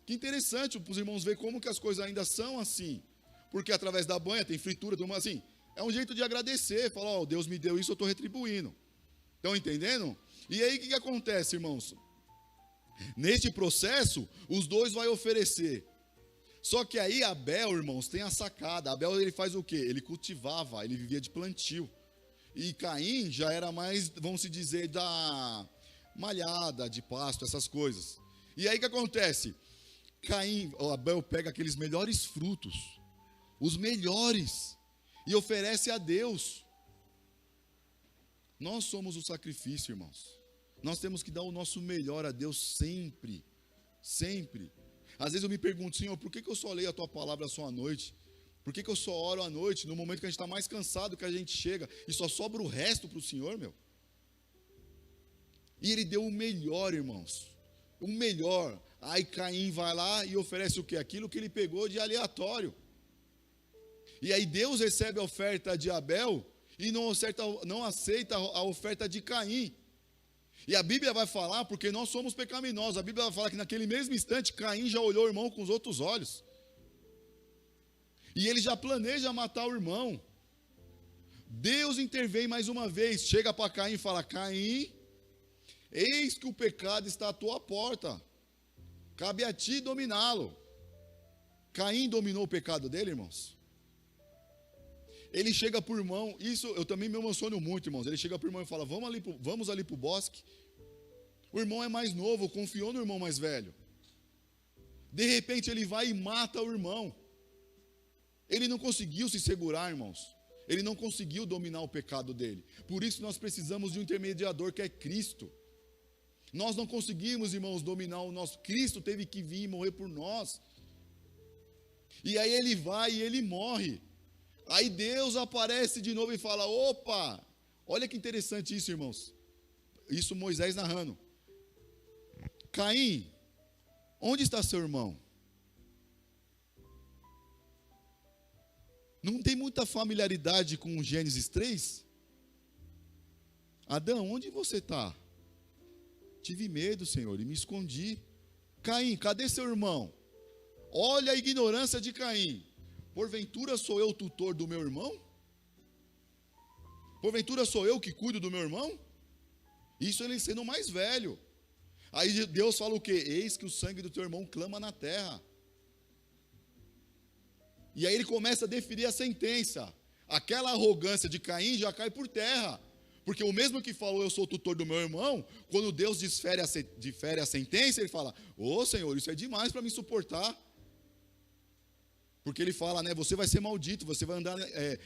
Que interessante para os irmãos verem como que as coisas ainda são assim. Porque através da banha tem fritura, assim. É um jeito de agradecer. Falar, Deus me deu isso, eu estou retribuindo. Estão entendendo? E aí o que acontece, irmãos? Neste processo, os dois vão oferecer. Só que aí Abel, irmãos, tem a sacada. Abel, ele faz o quê? Ele cultivava, ele vivia de plantio. E Caim já era mais, vamos se dizer, da malhada, de pasto, essas coisas. E aí o que acontece? Abel pega aqueles melhores frutos, os melhores, e oferece a Deus. Nós somos o sacrifício, irmãos. Nós temos que dar o nosso melhor a Deus sempre, sempre. Às vezes eu me pergunto, Senhor, por que eu só leio a tua palavra só à noite? Por que eu só oro à noite, no momento que a gente está mais cansado, que a gente chega, e só sobra o resto para o Senhor, meu? E ele deu o melhor, irmãos. O melhor. Aí Caim vai lá e oferece o quê? Aquilo que ele pegou de aleatório. E aí Deus recebe a oferta de Abel e não aceita a oferta de Caim. E a Bíblia vai falar, porque nós somos pecaminosos, a Bíblia vai falar que naquele mesmo instante Caim já olhou o irmão com os outros olhos. E ele já planeja matar o irmão. Deus intervém mais uma vez, chega para Caim e fala, Caim, eis que o pecado está à tua porta, cabe a ti dominá-lo. Caim dominou o pecado dele, irmãos? Ele chega para o irmão, isso eu também me emociono muito, irmãos. Ele chega para o irmão e fala, vamos ali para o bosque. O irmão é mais novo, confiou no irmão mais velho. De repente ele vai e mata o irmão. Ele não conseguiu se segurar, irmãos. Ele não conseguiu dominar o pecado dele. Por isso nós precisamos de um intermediador que é Cristo. Nós não conseguimos, irmãos, dominar o nosso. Cristo teve que vir e morrer por nós. E aí ele vai e ele morre. Aí Deus aparece de novo e fala, opa, olha que interessante isso, irmãos. Isso Moisés narrando. Caim, onde está seu irmão? Não tem muita familiaridade com Gênesis 3? Adão, onde você está? Tive medo, Senhor, e me escondi. Caim, cadê seu irmão? Olha a ignorância de Caim. Porventura sou eu o tutor do meu irmão? Porventura sou eu que cuido do meu irmão? Isso ele sendo mais velho. Aí Deus fala o quê? Eis que o sangue do teu irmão clama na terra. E aí ele começa a deferir a sentença. Aquela arrogância de Caim já cai por terra. Porque o mesmo que falou, eu sou o tutor do meu irmão, quando Deus difere a sentença, ele fala, ô Senhor, isso é demais para me suportar. Porque ele fala, né, você vai ser maldito, você vai andar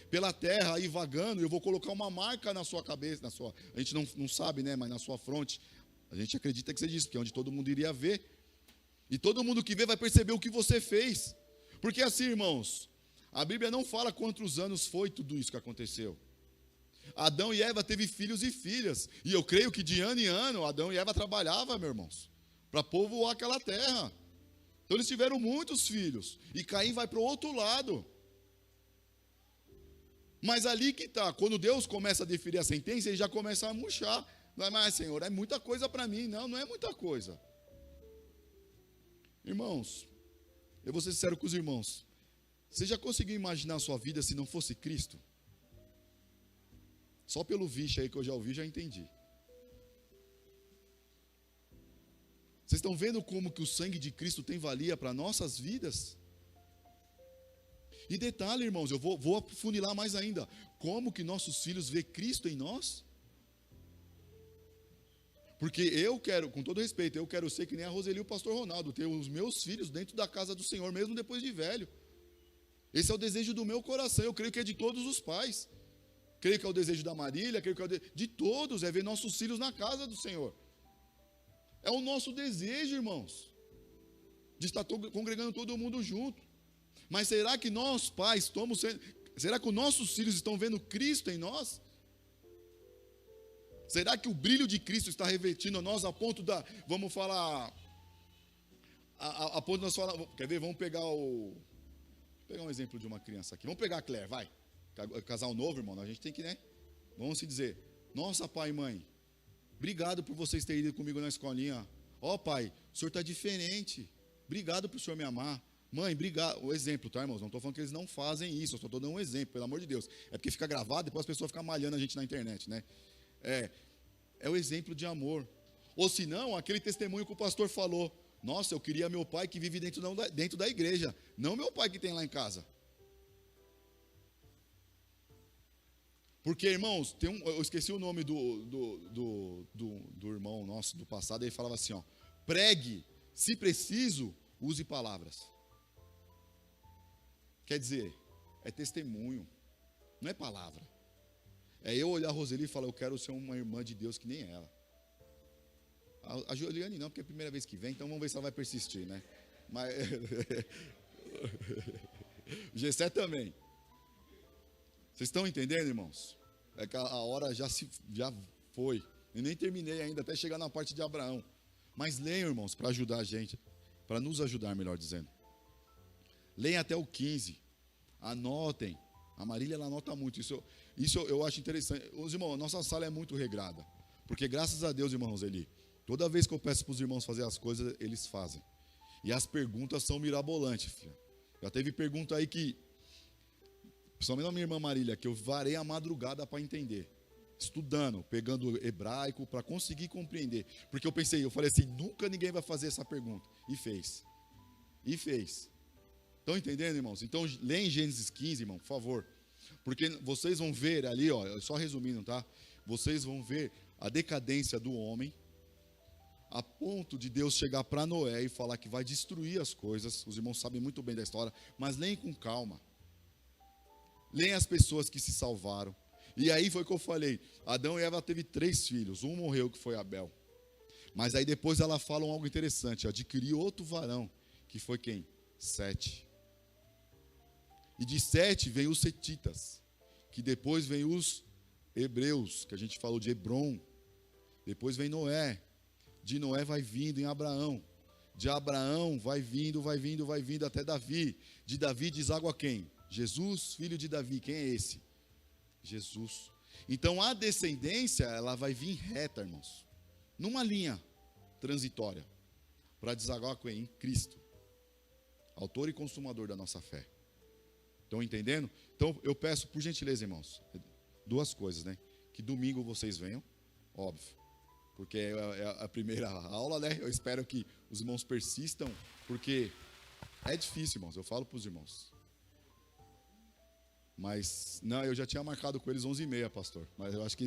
pela terra aí vagando, eu vou colocar uma marca na sua cabeça, a gente não sabe, né, mas na sua fronte. A gente acredita que seja isso, porque é onde todo mundo iria ver. E todo mundo que vê vai perceber o que você fez. Porque assim, irmãos, a Bíblia não fala quantos anos foi tudo isso que aconteceu. Adão e Eva teve filhos e filhas. E eu creio que de ano em ano, Adão e Eva trabalhavam, meus irmãos, para povoar aquela terra. Então eles tiveram muitos filhos. E Caim vai para o outro lado. Mas ali que está, quando Deus começa a deferir a sentença, ele já começa a murchar. Não é mais, Senhor, é muita coisa para mim. Não, não é muita coisa. Irmãos, eu vou ser sincero com os irmãos. Você já conseguiu imaginar a sua vida se não fosse Cristo? Só pelo vixe aí que eu já ouvi, já entendi. Vocês estão vendo como que o sangue de Cristo tem valia para nossas vidas? E detalhe, irmãos, eu vou afunilar mais ainda. Como que nossos filhos vê Cristo em nós? Porque eu quero, com todo respeito, eu quero ser que nem a Roseli e o pastor Ronaldo, ter os meus filhos dentro da casa do Senhor, mesmo depois de velho. Esse é o desejo do meu coração, eu creio que é de todos os pais. Creio que é o desejo da Marília, creio que é o de todos, é ver nossos filhos na casa do Senhor. É o nosso desejo, irmãos, de estar congregando todo mundo junto. Mas será que nós, pais, será que os nossos filhos estão vendo Cristo em nós? Será que o brilho de Cristo está revestindo a nós a ponto da, vamos falar, a ponto de nós falar, quer ver, vamos pegar um exemplo de uma criança aqui. Vamos pegar a Claire, vai. Casal novo, irmão, a gente tem que, né? Vamos se dizer, nossa, pai e mãe, obrigado por vocês terem ido comigo na escolinha. Ó, pai, o senhor está diferente. Obrigado por o senhor me amar. Mãe, obrigado. O exemplo, tá, irmãos? Não estou falando que eles não fazem isso, eu só estou dando um exemplo, pelo amor de Deus. É porque fica gravado, depois as pessoas ficam malhando a gente na internet, né? É o exemplo de amor. Ou se não, aquele testemunho que o pastor falou. Nossa, eu queria meu pai que vive dentro da igreja, não meu pai que tem lá em casa. Porque, irmãos, eu esqueci o nome do irmão nosso do passado, ele falava assim, ó, pregue, se preciso, use palavras. Quer dizer, é testemunho, não é palavra. É eu olhar a Roseli e falar, eu quero ser uma irmã de Deus que nem ela. A Juliane não, porque é a primeira vez que vem, então vamos ver se ela vai persistir, né? Mas o Gessé também. Vocês estão entendendo, irmãos? É que a hora já foi. Eu nem terminei ainda, até chegar na parte de Abraão. Mas leiam, irmãos, para ajudar a gente. Para nos ajudar, melhor dizendo. Leiam até o 15. Anotem. A Marília, ela anota muito. Isso eu acho interessante. Os irmãos, nossa sala é muito regrada. Porque graças a Deus, irmãos, toda vez que eu peço para os irmãos fazer as coisas, eles fazem. E as perguntas são mirabolantes, filho. Já teve pergunta aí que, principalmente a minha irmã Marília, que eu varei a madrugada para entender. Estudando, pegando hebraico para conseguir compreender. Porque eu falei assim, nunca ninguém vai fazer essa pergunta. E fez. Estão entendendo, irmãos? Então, leem Gênesis 15, irmão, por favor. Porque vocês vão ver ali, ó, só resumindo, tá? Vocês vão ver a decadência do homem, a ponto de Deus chegar para Noé e falar que vai destruir as coisas. Os irmãos sabem muito bem da história, mas leem com calma. Leem as pessoas que se salvaram. E aí foi o que eu falei, Adão e Eva teve 3 filhos, um morreu, que foi Abel. Mas aí depois ela fala algo interessante, adquiriu outro varão, que foi quem? Sete. E de Sete vem os setitas, que depois vem os hebreus, que a gente falou de Hebron. Depois vem Noé. De Noé vai vindo em Abraão. De Abraão vai vindo até Davi. De Davi deságua quem? Jesus, filho de Davi. Quem é esse? Jesus. Então a descendência, ela vai vir reta, irmãos. Numa linha transitória. Para desaguar em Cristo. Autor e consumador da nossa fé. Estão entendendo? Então eu peço, por gentileza, irmãos, 2 coisas, né? Que domingo vocês venham, óbvio. Porque é a primeira aula, né? Eu espero que os irmãos persistam, porque é difícil, irmãos. Eu falo para os irmãos. Mas, não, eu já tinha marcado com eles 11h30, pastor. Mas eu acho que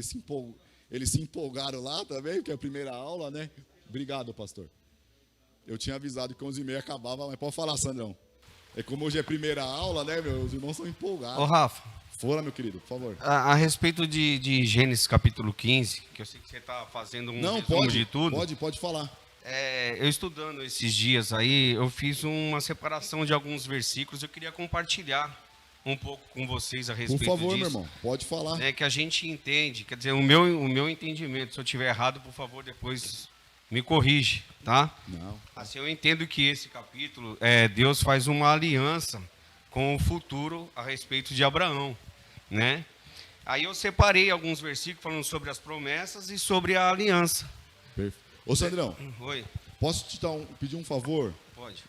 eles se empolgaram lá também, porque é a primeira aula, né? Obrigado, pastor. Eu tinha avisado que 11h30 acabava, mas pode falar, Sandrão. É como hoje é a primeira aula, né, meu? Os irmãos são empolgados. Ô, Rafa. Fora, meu querido, por favor. A respeito de Gênesis capítulo 15, que eu sei que você está fazendo resumo de tudo. Pode falar. Eu estudando esses dias aí, eu fiz uma separação de alguns versículos. Eu queria compartilhar um pouco com vocês a respeito disso. Por favor, meu irmão, pode falar. É que a gente entende, quer dizer, o meu entendimento, se eu estiver errado, por favor, depois me corrige, tá? Não. Assim, eu entendo que esse capítulo, Deus faz uma aliança com o futuro a respeito de Abraão, né? Aí eu separei alguns versículos falando sobre as promessas e sobre a aliança. Perfeito. Ô, Sandrão. Oi. Posso pedir um favor? Pode.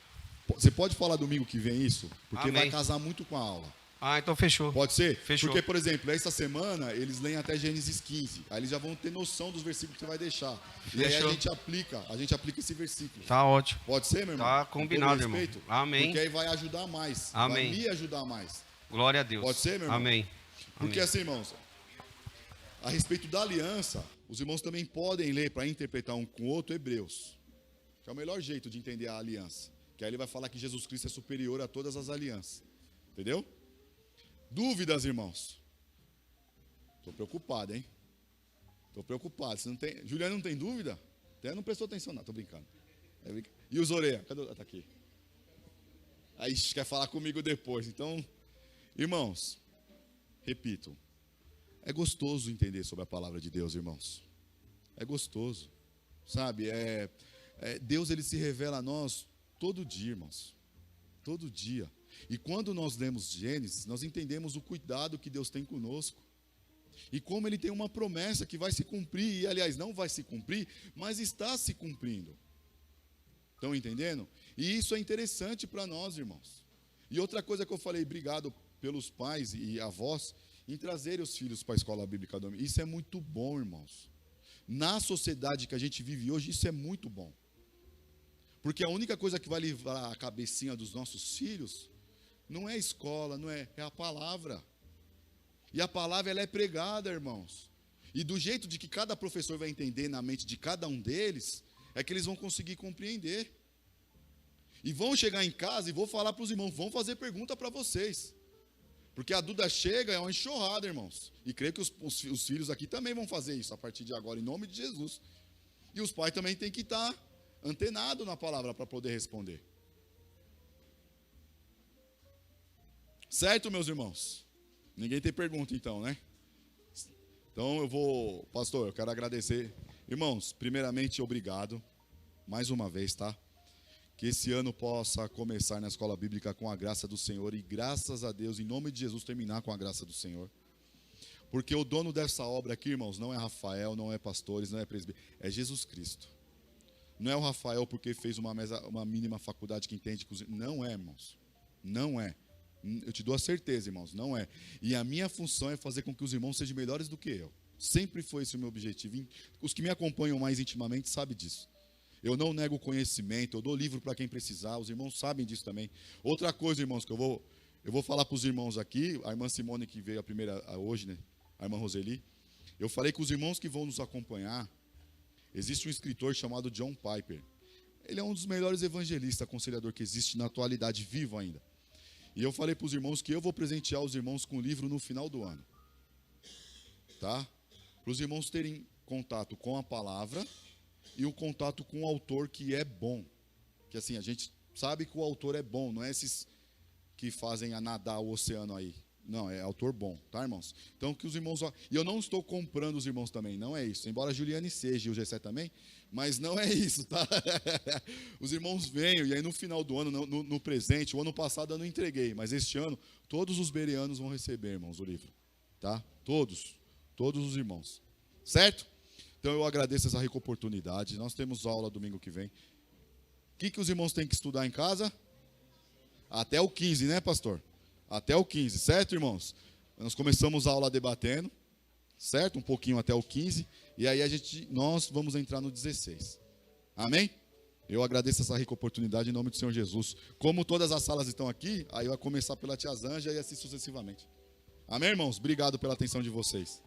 Você pode falar domingo que vem isso? Porque Amém. vai casar muito com a aula. Ah, então fechou. Pode ser? Fechou. Porque, por exemplo, essa semana eles leem até Gênesis 15. Aí eles já vão ter noção dos versículos que você vai deixar. Fechou. E aí a gente aplica esse versículo. Tá ótimo. Pode ser, meu irmão? Tá combinado, Com todo irmão. respeito? Amém. Porque aí vai ajudar mais. Amém. Vai me ajudar mais. Glória a Deus. Pode ser, meu irmão? Amém. Porque assim, irmãos, a respeito da aliança, os irmãos também podem ler para interpretar um com o outro Hebreus. Que é o melhor jeito de entender a aliança. Que aí ele vai falar que Jesus Cristo é superior a todas as alianças. Entendeu? Dúvidas, irmãos? Estou preocupado, hein? Estou preocupado. Você não tem... Juliana não tem dúvida? Até não prestou atenção, não. Estou brincando. E os orelha? Cadê? Está aqui. Aí quer falar comigo depois. Então, irmãos, repito. É gostoso entender sobre a palavra de Deus, irmãos. É gostoso. Sabe? Deus, ele se revela a nós todo dia, irmãos. Todo dia. E quando nós lemos Gênesis, nós entendemos o cuidado que Deus tem conosco. E como ele tem uma promessa que vai se cumprir, e aliás, não vai se cumprir, mas está se cumprindo. Estão entendendo? E isso é interessante para nós, irmãos. E outra coisa que eu falei, obrigado pelos pais e avós, em trazerem os filhos para a escola bíblica dominical. Isso é muito bom, irmãos. Na sociedade que a gente vive hoje, isso é muito bom. Porque a única coisa que vai livrar a cabecinha dos nossos filhos não é a escola, é a palavra. E a palavra, ela é pregada, irmãos. E do jeito de que cada professor vai entender na mente de cada um deles, é que eles vão conseguir compreender. E vão chegar em casa e vou falar para os irmãos, vão fazer pergunta para vocês. Porque a Duda chega, é uma enxurrada, irmãos. E creio que os filhos aqui também vão fazer isso a partir de agora, em nome de Jesus. E os pais também têm que estar antenados na palavra para poder responder. Certo, meus irmãos? Ninguém tem pergunta então, né? Então pastor, eu quero agradecer. Irmãos, primeiramente, obrigado. Mais uma vez, tá? Que esse ano possa começar na escola bíblica com a graça do Senhor. E graças a Deus, em nome de Jesus, terminar com a graça do Senhor. Porque o dono dessa obra aqui, irmãos, não é Rafael, não é pastores, não é presbítero. É Jesus Cristo. Não é o Rafael porque fez uma mínima faculdade que entende. Não é, irmãos. Não é. Eu te dou a certeza, irmãos, não é. E a minha função é fazer com que os irmãos sejam melhores do que eu. Sempre foi esse o meu objetivo. Os que me acompanham mais intimamente sabem disso. Eu não nego conhecimento, eu dou livro para quem precisar, os irmãos sabem disso também. Outra coisa, irmãos, que eu vou falar para os irmãos aqui, a irmã Simone que veio a primeira hoje, né? A irmã Roseli. Eu falei que os irmãos que vão nos acompanhar, existe um escritor chamado John Piper. Ele é um dos melhores evangelistas, aconselhador que existe na atualidade, vivo ainda. E eu falei para os irmãos que eu vou presentear os irmãos com o livro no final do ano. Tá? Para os irmãos terem contato com a palavra e o contato com o autor que é bom. Que assim, a gente sabe que o autor é bom, não é esses que fazem a nadar o oceano aí. Não, é autor bom, tá, irmãos? Então, que os irmãos... E eu não estou comprando os irmãos também, não é isso. Embora a Juliane seja e o Gessé também, mas não é isso, tá? Os irmãos venham, e aí no final do ano, no presente, o ano passado eu não entreguei, mas este ano, todos os bereanos vão receber, irmãos, o livro, tá? Todos os irmãos, certo? Então, eu agradeço essa rica oportunidade. Nós temos aula domingo que vem. O que os irmãos têm que estudar em casa? Até o 15, né, pastor? Até o 15, certo, irmãos? Nós começamos a aula debatendo, certo? Um pouquinho até o 15, e aí nós vamos entrar no 16. Amém? Eu agradeço essa rica oportunidade em nome do Senhor Jesus. Como todas as salas estão aqui, aí vai começar pela tia Zanja e assim sucessivamente. Amém, irmãos? Obrigado pela atenção de vocês.